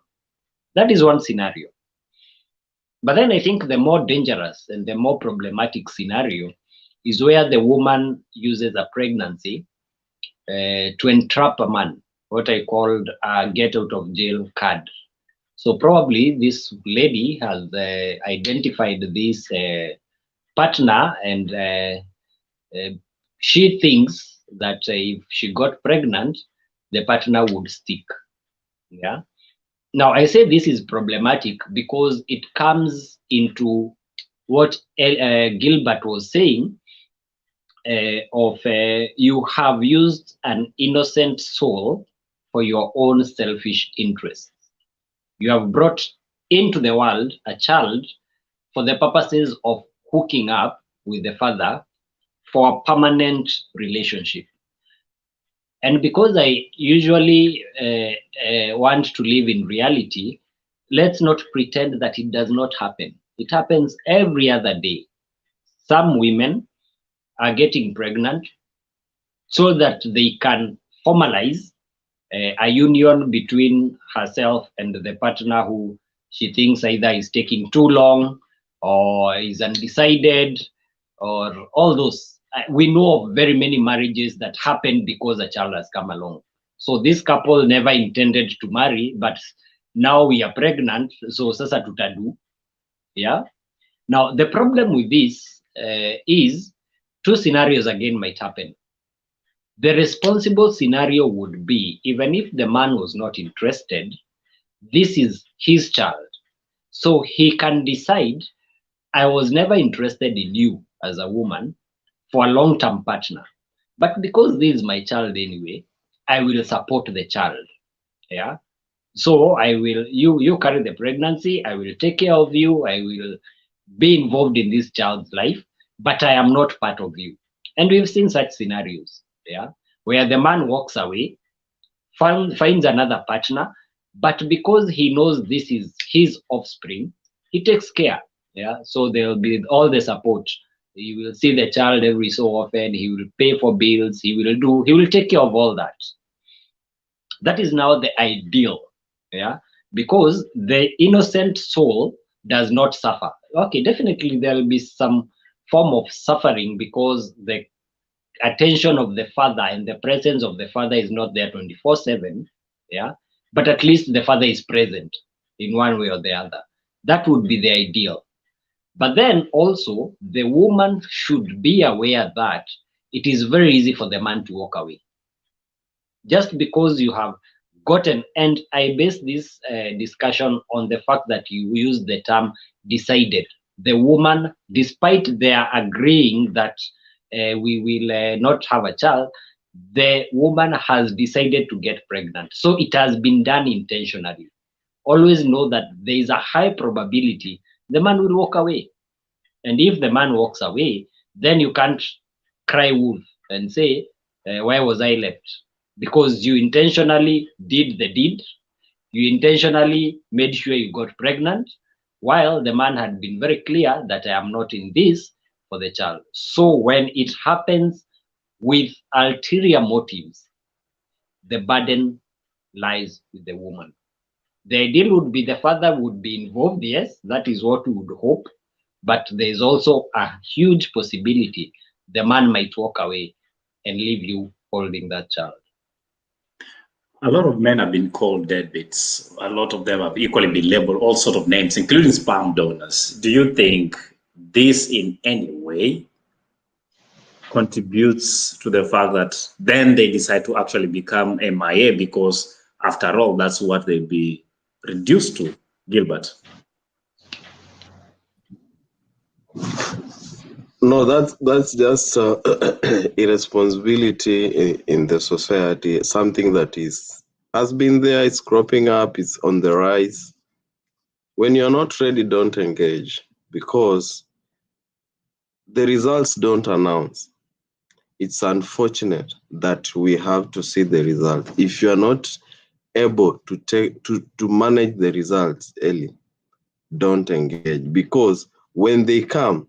Speaker 3: That is one scenario. But then I think the more dangerous and the more problematic scenario is where the woman uses a pregnancy to entrap a man, what I called a get out of jail card. So probably this lady has identified this partner, and she thinks that if she got pregnant, the partner would stick. Yeah. Now I say this is problematic because it comes into what Gilbert was saying you have used an innocent soul for your own selfish interests. You have brought into the world a child for the purposes of hooking up with the father for a permanent relationship. And because I usually want to live in reality, let's not pretend that it does not happen. It happens every other day. Some women are getting pregnant so that they can formalize a union between herself and the partner who she thinks either is taking too long or is undecided or all those. We know of very many marriages that happen because a child has come along. So this couple never intended to marry, but now we are pregnant, so sasa tutadu. Yeah. Now the problem with this is two scenarios again might happen. The responsible scenario would be, even if the man was not interested, this is his child. So he can decide, I was never interested in you as a woman for a long-term partner. But because this is my child anyway, I will support the child. Yeah. So I will, you carry the pregnancy, I will take care of you, I will be involved in this child's life, but I am not part of you. And we've seen such scenarios, yeah, where the man walks away, finds another partner, but because he knows this is his offspring, he takes care. Yeah, so there'll be all the support. He will see the child every so often. He will pay for bills. He will take care of all that. That is now the ideal. Yeah, because the innocent soul does not suffer. Okay, definitely there will be some form of suffering because the attention of the father and the presence of the father is not there 24/7. Yeah, but at least the father is present in one way or the other. That would be the ideal. But then also the woman should be aware that it is very easy for the man to walk away just because you have gotten. And I base this discussion on the fact that you use the term decided. The woman, despite their agreeing that we will not have a child, the woman has decided to get pregnant. So it has been done intentionally. Always know that there is a high probability the man will walk away. And if the man walks away, then you can't cry wolf and say, why was I left? Because you intentionally did the deed, you intentionally made sure you got pregnant, while the man had been very clear that I am not in this for the child. So when it happens with ulterior motives, the burden lies with the woman. The ideal would be the father would be involved, yes, that is what we would hope, but there is also a huge possibility the man might walk away and leave you holding that child.
Speaker 1: A lot of men have been called deadbeats. A lot of them have equally been labeled all sort of names, including sperm donors. Do you think this in any way contributes to the fact that then they decide to actually become MIA because after all, that's what they'll be reduced to, Gilbert?
Speaker 2: No, that's just irresponsibility in the society. Something that has been there, it's cropping up, it's on the rise. When you're not ready, don't engage because the results don't announce. It's unfortunate that we have to see the result. If you are not able to manage the results early, don't engage because when they come,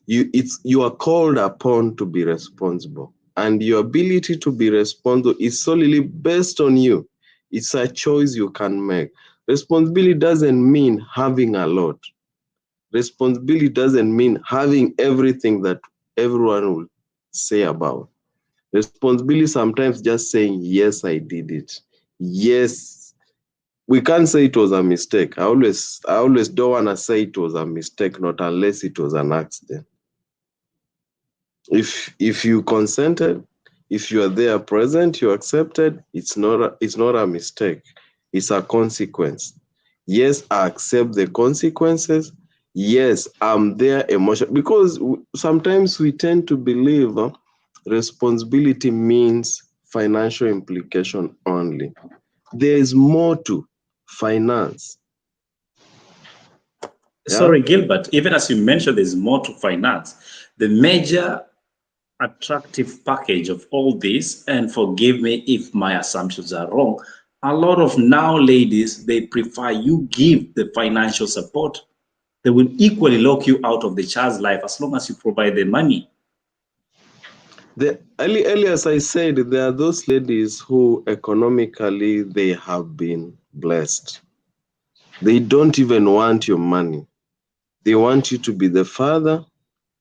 Speaker 2: you are called upon to be responsible, and your ability to be responsible is solely based on you. It's a choice you can make. Responsibility doesn't mean having a lot. Responsibility doesn't mean having everything that everyone will say about. Responsibility sometimes just saying, yes, I did it. Yes, we can't say it was a mistake. I always don't want to say it was a mistake, not unless it was an accident. If you consented, if you are there present, you accepted, it's not a mistake. It's a consequence. Yes, I accept the consequences. Yes, I'm there emotional because sometimes we tend to believe responsibility means financial implication only. There is more to finance.
Speaker 1: Sorry, Gilbert, even as you mentioned, there's more to finance. The major attractive package of all this, and forgive me if my assumptions are wrong, a lot of now ladies, they prefer you give the financial support. They will equally lock you out of the child's life as long as you provide the money.
Speaker 2: Earlier, as I said, there are those ladies who economically they have been blessed. They don't even want your money. They want you to be the father,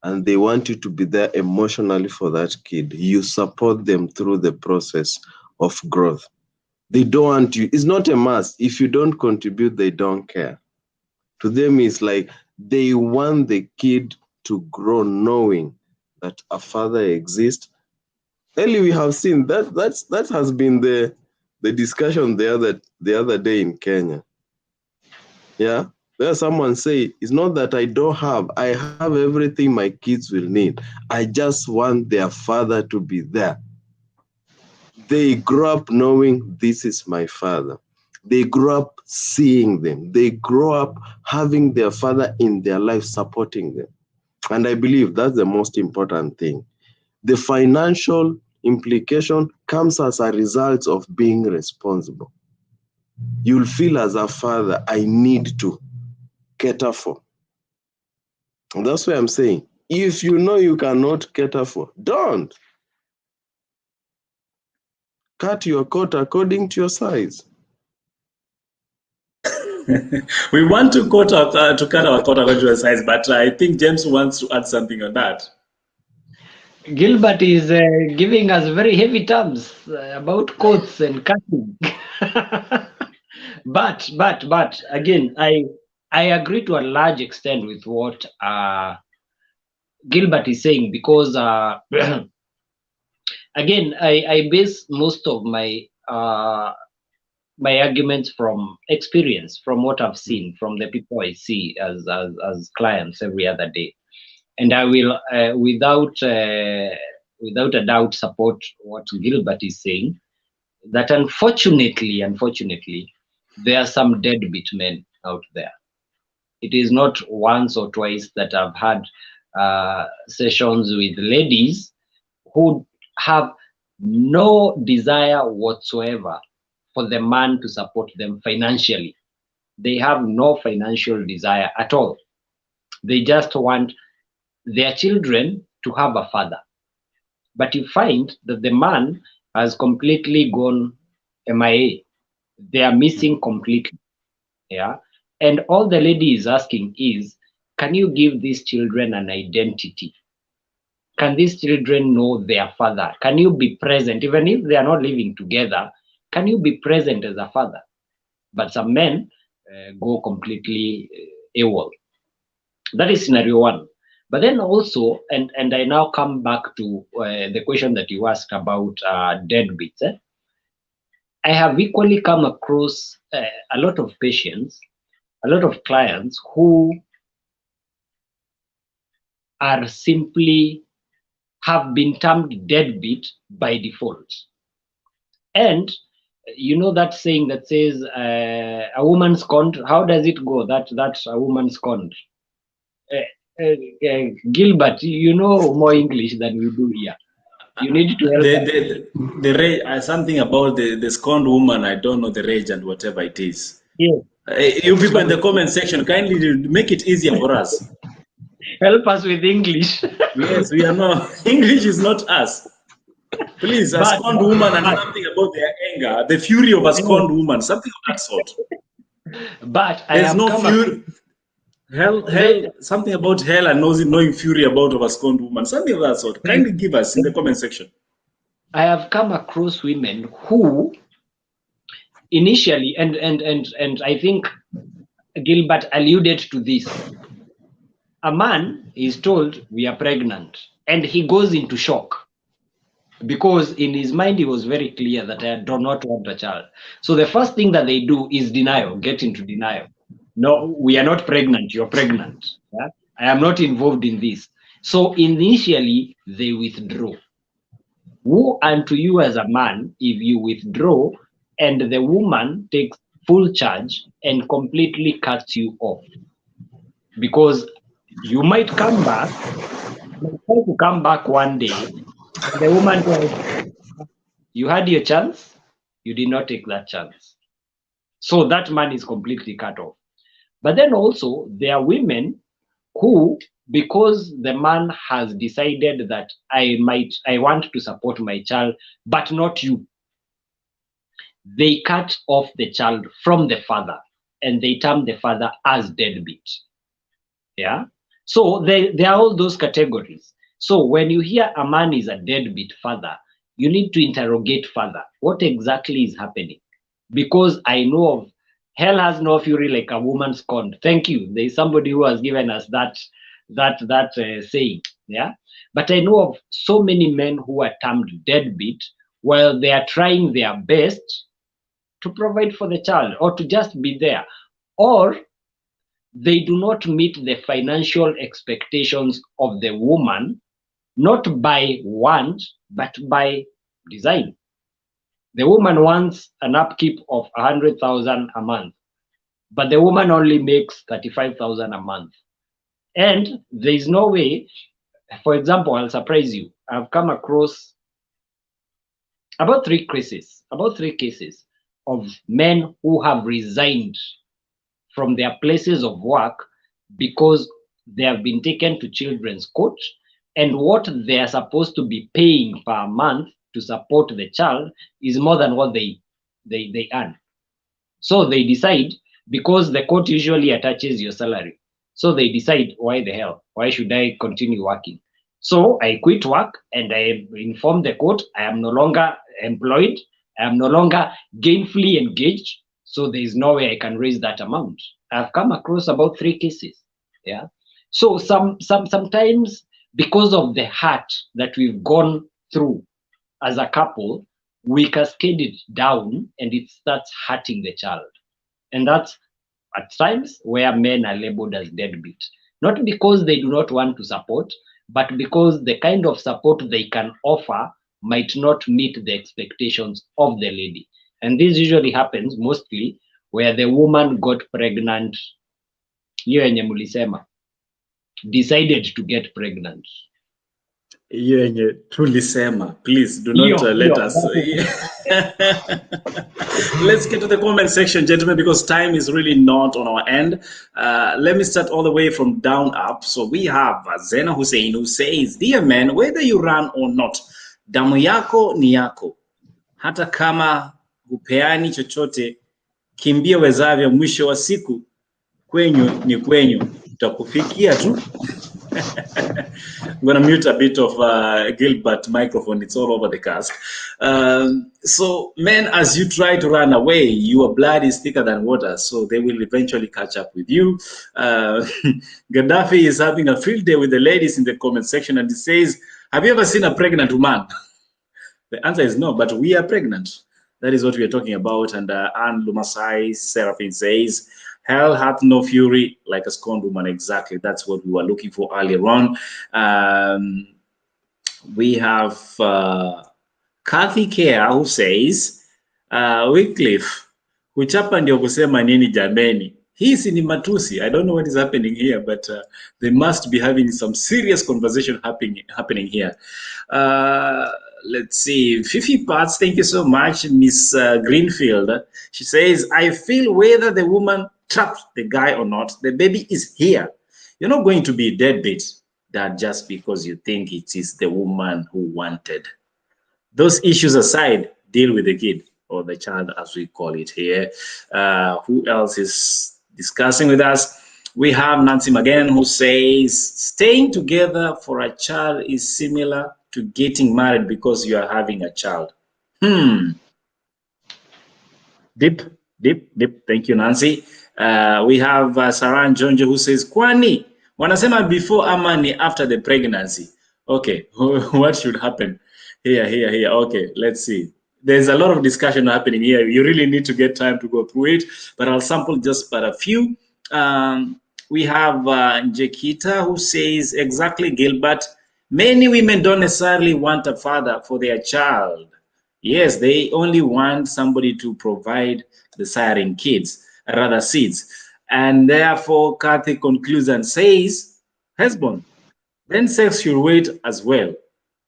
Speaker 2: and they want you to be there emotionally for that kid. You support them through the process of growth. They don't want you. It's not a must. If you don't contribute, they don't care. To them, it's like they want the kid to grow knowing that a father exists Early we have seen that has been the discussion the other day in Kenya. Yeah. There's someone say, it's not that I don't have, I have everything my kids will need. I just want their father to be there. They grow up knowing this is my father. They grow up seeing them. They grow up having their father in their life supporting them. And I believe that's the most important thing. The financial implication comes as a result of being responsible. You'll feel as a father, I need to cater for. And that's why I'm saying, if you know you cannot cater for, don't. Cut your coat according to your size.
Speaker 1: We want to to cut our coat according to size, but I think James wants to add something on that.
Speaker 3: Gilbert is giving us very heavy terms about coats and cutting. but again, I agree to a large extent with what Gilbert is saying, because again, I base most of my my arguments from experience, from what I've seen, from the people I see as clients every other day, and I will without a doubt support what Gilbert is saying, that unfortunately there are some deadbeat men out there. It is not once or twice that I've had sessions with ladies who have no desire whatsoever for the man to support them financially. They have no financial desire at all. They just want their children to have a father. But you find that the man has completely gone MIA. They are missing completely. Yeah. And all the lady is asking is, can you give these children an identity? Can these children know their father? Can you be present? Even if they are not living together, can you be present as a father? But some men go completely AWOL. That is scenario one. But then also, and I now come back to the question that you asked about deadbeats. I have equally come across a lot of patients, a lot of clients who are simply have been termed deadbeat by default. And you know that saying that says a woman scorned, how does it go? That's a woman scorned. Gilbert, you know more English than we do here. You need to help us.
Speaker 1: The rage, something about the scorned woman. I don't know the rage and whatever it is.
Speaker 3: Yes.
Speaker 1: You people in the comment section, kindly make it easier for us.
Speaker 3: Help us with English.
Speaker 1: Yes, we are not. English is not us. Please, a scorned woman and something about their anger, the fury of a scorned woman, something of that sort.
Speaker 3: But I
Speaker 1: There's
Speaker 3: have
Speaker 1: no
Speaker 3: come
Speaker 1: fury. Hell, something about hell and knowing fury about of a scorned woman, something of that sort. Kindly give us in the comment section.
Speaker 3: I have come across women who initially, and I think Gilbert alluded to this. A man is told we are pregnant, and he goes into shock because in his mind he was very clear that I do not want a child. So the first thing that they do is denial, get into denial. No, we are not pregnant. You're pregnant. Yeah? I am not involved in this. So initially they withdraw. Woe unto you as a man if you withdraw and the woman takes full charge and completely cuts you off. Because you might come back, you might try to come back one day, and the woman tells you had your chance, you did not take that chance. So that man is completely cut off. But then also there are women who, because the man has decided that I want to support my child, but not you, they cut off the child from the father and they term the father as deadbeat. Yeah. So there are all those categories. So when you hear a man is a deadbeat father, you need to interrogate further. What exactly is happening? Because I know of hell has no fury like a woman scorned. Thank you. There is somebody who has given us that saying. Yeah. But I know of so many men who are termed deadbeat while they are trying their best to provide for the child or to just be there, or they do not meet the financial expectations of the woman, not by want, but by design. The woman wants an upkeep of 100,000 a month, but the woman only makes 35,000 a month. And there is no way, for example, I'll surprise you. I've come across about three cases of men who have resigned from their places of work because they have been taken to children's court, and what they are supposed to be paying per month to support the child is more than what they earn. So they decide, because the court usually attaches your salary, so they decide, why the hell, why should I continue working? So I quit work and I inform the court I am no longer employed, I am no longer gainfully engaged, so there is no way I can raise that amount. I've come across about 3 cases. Yeah. So sometimes, because of the hurt that we've gone through as a couple, we cascade it down and it starts hurting the child. And that's at times where men are labeled as deadbeat. Not because they do not want to support, but because the kind of support they can offer might not meet the expectations of the lady. And this usually happens mostly where the woman got pregnant, hiyo yenye mulisema, decided to get pregnant.
Speaker 1: yenye tulisema, please do not let us let's get to the comment section, gentlemen, because time is really not on our end. Let me start all the way from down up. So we have Zena Hussein, who says, dear man, whether you run or not, damu yako ni yako, hata kama hupeani chochote, kimbia wezavyo, mwisho wa siku kwenyu ni kwenyu, utakufikia tu. I'm going to mute a bit of Gilbert microphone. It's all over the cast. So, men, as you try to run away, your blood is thicker than water, so they will eventually catch up with you. Gaddafi is having a field day with the ladies in the comment section, and he says, have you ever seen a pregnant woman? The answer is no, but we are pregnant. That is what we are talking about. And Anne Lumasai Seraphine says, hell hath no fury like a scorned woman. Exactly. That's what we were looking for earlier on. We have Kathy Care, who says, Wycliffe, kuchapa ndio kusema nini jameni? Hii si ni matusi. I don't know what is happening here, but they must be having some serious conversation happening here. Let's see. Fifi Parts, thank you so much. Miss Greenfield, she says, I feel whether the woman trapped the guy or not, the baby is here. You're not going to be deadbeat, Dad, just because you think it is the woman who wanted. Those issues aside, deal with the kid, or the child as we call it here. Who else is discussing with us? We have Nancy McGann, who says, staying together for a child is similar to getting married because you are having a child. Deep. Thank you, Nancy. We have Saran Jonjo, who says, kwani wanasema before ama ni after the pregnancy? Okay, what should happen? Here. Okay, let's see. There's a lot of discussion happening here. You really need to get time to go through it, but I'll sample just but a few. We have Njekita, who says, exactly, Gilbert, many women don't necessarily want a father for their child. Yes, they only want somebody to provide the siring kids, rather seeds. And therefore, Kathy concludes and says, husband, then sex should wait as well.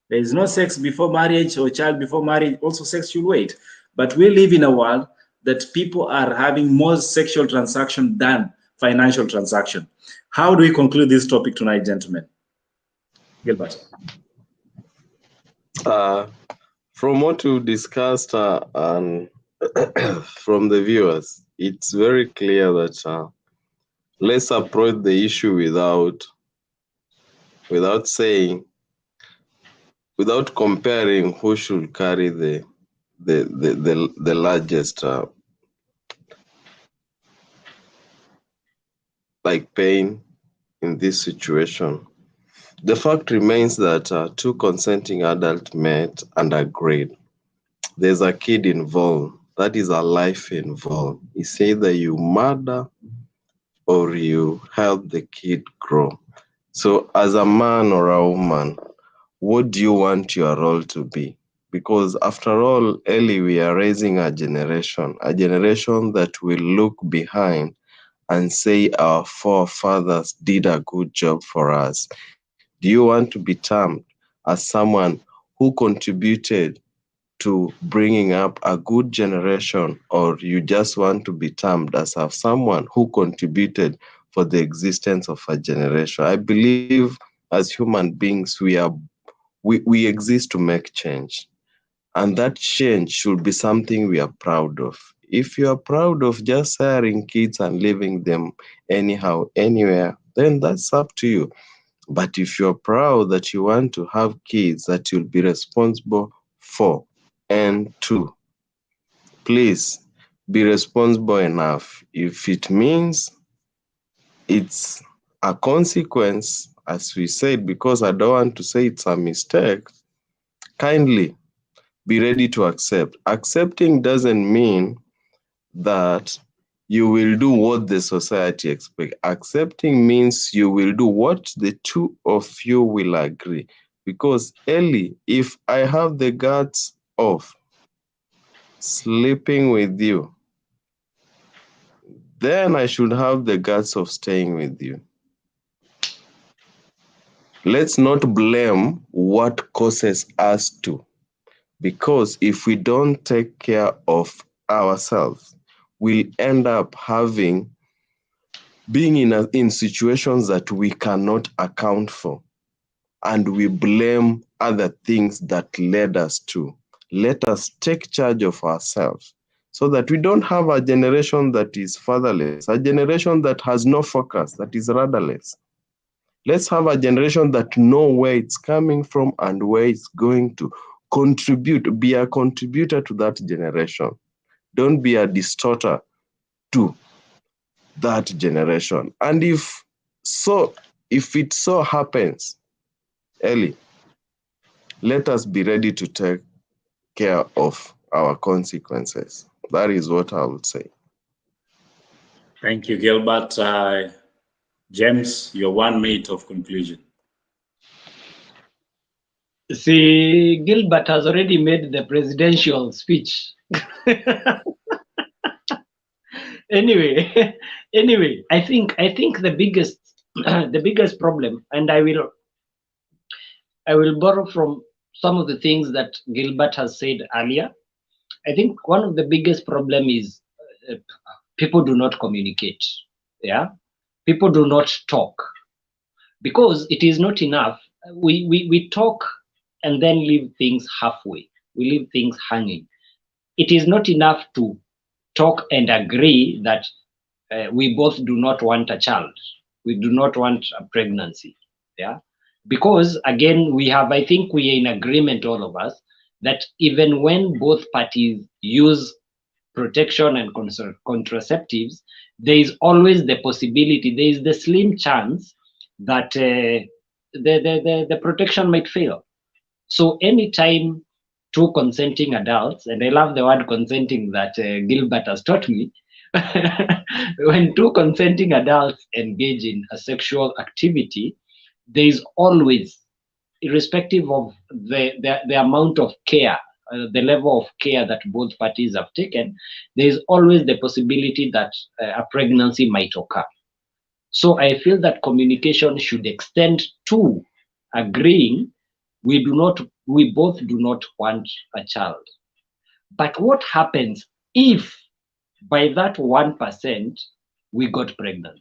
Speaker 1: There is no sex before marriage or child before marriage, also sex should wait. But we live in a world that people are having more sexual transaction than financial transaction. How do we conclude this topic tonight, gentlemen? Gilbert.
Speaker 2: From what we discussed and from the viewers, it's very clear that let's approach the issue without saying, without comparing who should carry the largest like pain in this situation. The fact remains that two consenting adults met and agreed. There's a kid involved. That is a life involved. It's either you murder or you help the kid grow. So, as a man or a woman, what do you want your role to be? Because after all, Ellie, we are raising a generation that will look behind and say our forefathers did a good job for us. Do you want to be termed as someone who contributed to bringing up a good generation, or you just want to be termed as someone who contributed for the existence of a generation? I believe as human beings, we exist to make change. And that change should be something we are proud of. If you are proud of just hiring kids and leaving them anyhow, anywhere, then that's up to you. But if you're proud that you want to have kids that you'll be responsible for and to, please be responsible enough. If it means it's a consequence, as we said, because I don't want to say it's a mistake, kindly be ready to accept. Accepting doesn't mean that you will do what the society expects. Accepting means you will do what the two of you will agree. Because Ellie, if I have the guts of sleeping with you, then I should have the guts of staying with you. Let's not blame what causes us to. Because if we don't take care of ourselves, we'll end up being in situations that we cannot account for, and we blame other things that led us to. Let us take charge of ourselves so that we don't have a generation that is fatherless, a generation that has no focus, that is rudderless. Let's have a generation that know where it's coming from and where it's going to contribute, be a contributor to that generation. Don't be a distorter to that generation. And if it so happens, Ellie, let us be ready to take care of our consequences. That is what I would say.
Speaker 1: Thank you, Gilbert. James, your 1 minute of conclusion.
Speaker 3: See, Gilbert has already made the presidential speech. anyway, I think the biggest problem, and I will borrow from some of the things that Gilbert has said earlier. I think one of the biggest problem is people do not communicate. Yeah, people do not talk, because it is not enough. We talk and then leave things halfway. We leave things hanging. It is not enough to talk and agree that we both do not want a child. We do not want a pregnancy. Yeah, because again, I think we are in agreement, all of us, that even when both parties use protection and contraceptives, there is always the possibility, there is the slim chance that the protection might fail. So anytime two consenting adults, and I love the word consenting that Gilbert has taught me, when two consenting adults engage in a sexual activity, there is always, irrespective of the amount of care, the level of care that both parties have taken, there is always the possibility that a pregnancy might occur. So I feel that communication should extend to agreeing we both do not want a child. But what happens if by that 1% we got pregnant?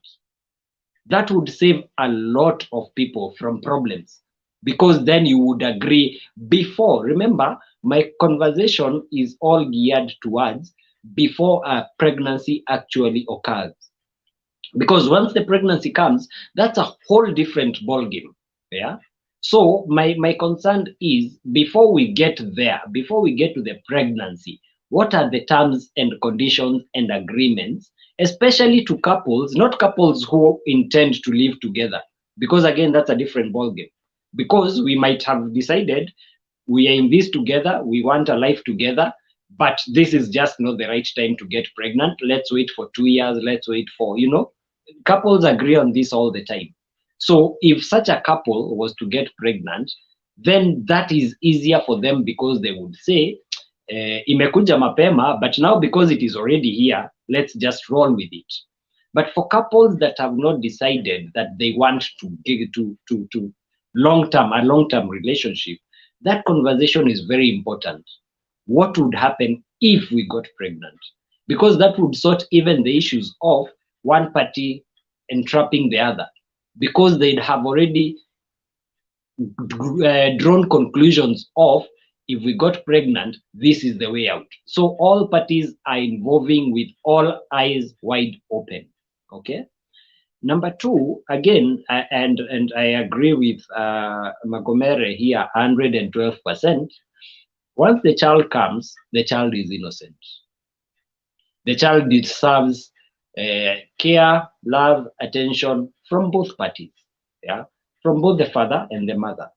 Speaker 3: That would save a lot of people from problems, because then you would agree before. Remember, my conversation is all geared towards before a pregnancy actually occurs. Because once the pregnancy comes, that's a whole different ballgame. Yeah. So my concern is, before we get there, before we get to the pregnancy, what are the terms and conditions and agreements, especially to couples, not couples who intend to live together, because again, that's a different ballgame. because we might have decided we are in this together, we want a life together, but this is just not the right time to get pregnant. Let's wait for 2 years. Let's wait for, couples agree on this all the time. So if such a couple was to get pregnant, then that is easier for them, because they would say, imekuja mapema, but now because it is already here, let's just roll with it. But for couples that have not decided that they want to get to a long-term relationship, that conversation is very important. What would happen if we got pregnant? Because that would sort even the issues of one party entrapping the other, because they'd have already drawn conclusions of, if we got pregnant, this is the way out. So all parties are involving with all eyes wide open. Okay. Number two, again, and I agree with Magomere here, 112%. Once the child comes, the child is innocent. The child deserves care, love, attention from both parties, yeah, from both the father and the mother.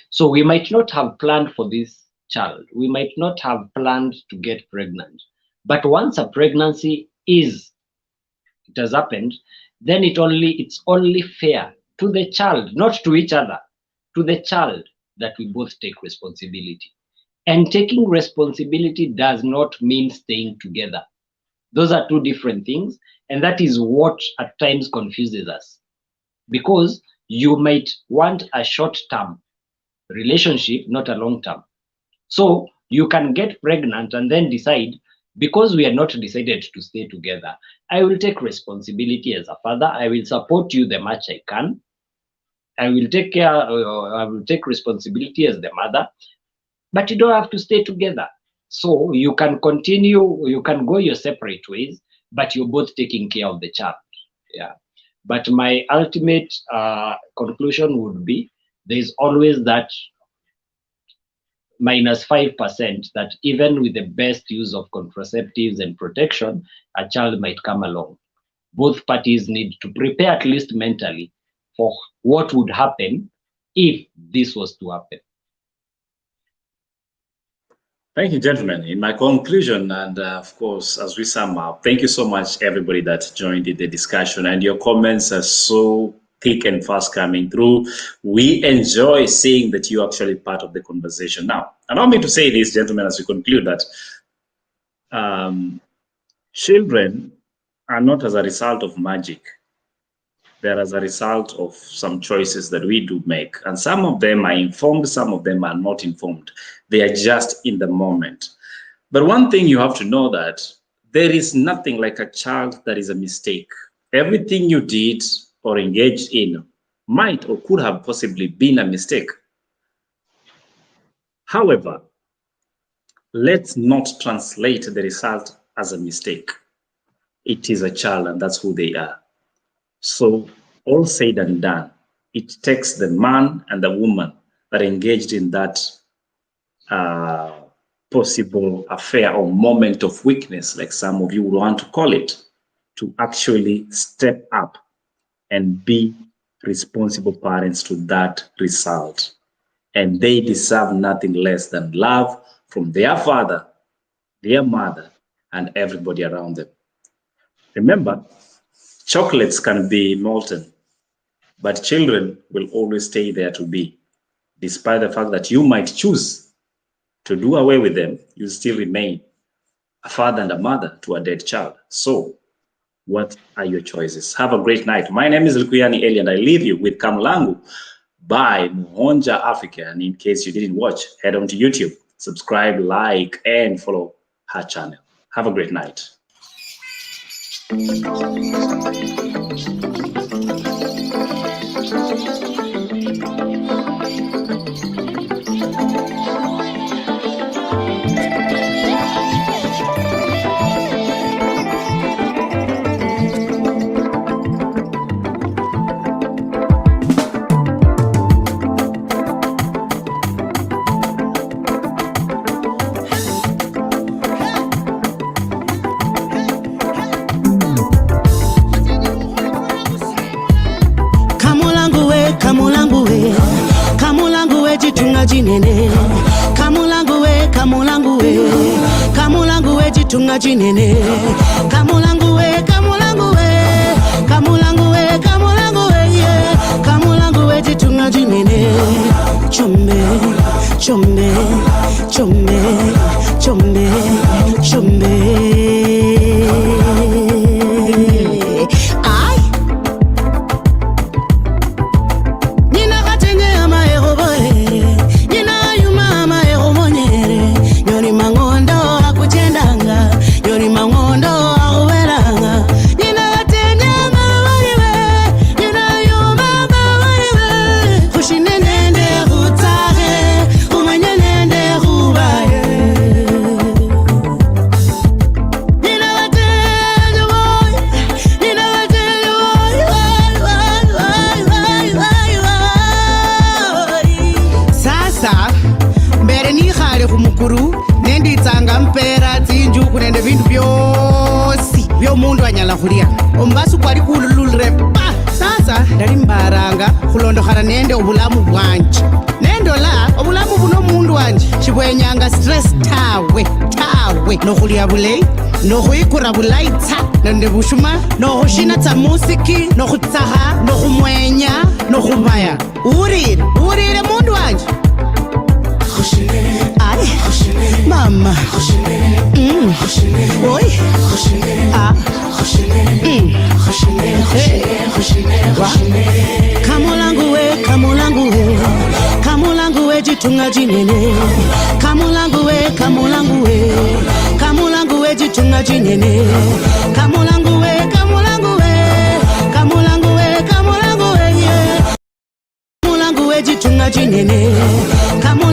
Speaker 3: So we might not have planned for this child. We might not have planned to get pregnant. But once a pregnancy it has happened, then it's only fair to the child, not to each other, to the child, that we both take responsibility. And taking responsibility does not mean staying together. Those are two different things. And that is what at times confuses us. Because you might want a short-term relationship, not a long-term. So you can get pregnant and then decide, because we are not decided to stay together, I will take responsibility as a father. I will support you the much I can. I will take care, I will take responsibility as the mother, but you don't have to stay together. So you can continue, you can go your separate ways, but you're both taking care of the child. Yeah. But my ultimate conclusion would be, there's always that -5% that even with the best use of contraceptives and protection, a child might come along. Both parties need to prepare, at least mentally, for what would happen if this was to happen.
Speaker 1: Thank you, gentlemen. In my conclusion, and of course, as we sum up, thank you so much, everybody that joined in the discussion, and your comments are so thick and fast coming through. We enjoy seeing that you're actually part of the conversation. Now, allow me to say this, gentlemen, as we conclude, that children are not as a result of magic. They're as a result of some choices that we do make. And some of them are informed, some of them are not informed. They are just in the moment. But one thing you have to know, that there is nothing like a child that is a mistake. Everything you did or engaged in might or could have possibly been a mistake. However, let's not translate the result as a mistake. It is a child, and that's who they are. So all said and done, it takes the man and the woman that engaged in that possible affair or moment of weakness, like some of you would want to call it, to actually step up and be responsible parents to that result. And they deserve nothing less than love from their father, their mother, and everybody around them. Remember, chocolates can be molten, but children will always stay there to be. Despite the fact that you might choose to do away with them, you still remain a father and a mother to a dead child. So what are your choices? Have a great night. My name is Lukuyani Eli, and I leave you with Kamlangu by Muhonja Africa. And in case you didn't watch, head on to YouTube, subscribe, like, and follow her channel. Have a great night.
Speaker 4: jitunga jinene. Kamulangu we, kamulangu we, kamulangu we jitunga jinene. Kamulangu we, kamulangu we, kamulangu we, kamulangu we, yeah. Kamulangu we jitunga jinene. Chombe, chombe, chombe, chombe, chombe. Ay. Nina katenge ama eroboe, nina yuma ama erobonyere. Nyoni mangondo akutendanga, nyoni mangondo akuvelanga. Nina katenge ama wariwe, nina yuma ama wariwe. Kushinenende kutare, umanyenende kubaye. Nina katenge boy, nina katenge boy, sasa mbere nikhale khumukuru nenditsanga mpera tsinjuku nende bindu byosi byomundu anyala khulya omubasu kwali kulululire pa. Sasa ndali mbaranga khulondokhana nende obulamu bwanje nendola obulamu buno mundu wanje shibwenyanga stress tawe nokhulya buleyi nokhwikura bulayi tsa nende bushuma nokhushina tsa musiki nokhutsakha nokhumwenya nokhubaya. Urire mundu wanje. Ay, mama. Oy. Ah. Kamulangu we, kamulangu we, kamulangu we jitunga jinene. Kamulangu we, kamulangu we, kamulangu we jitunga jinene. Kamulangu we, kamulangu we, kamulangu we, kamulangu we, yeah. Kamulangu we jitunga jinene. Kamulangu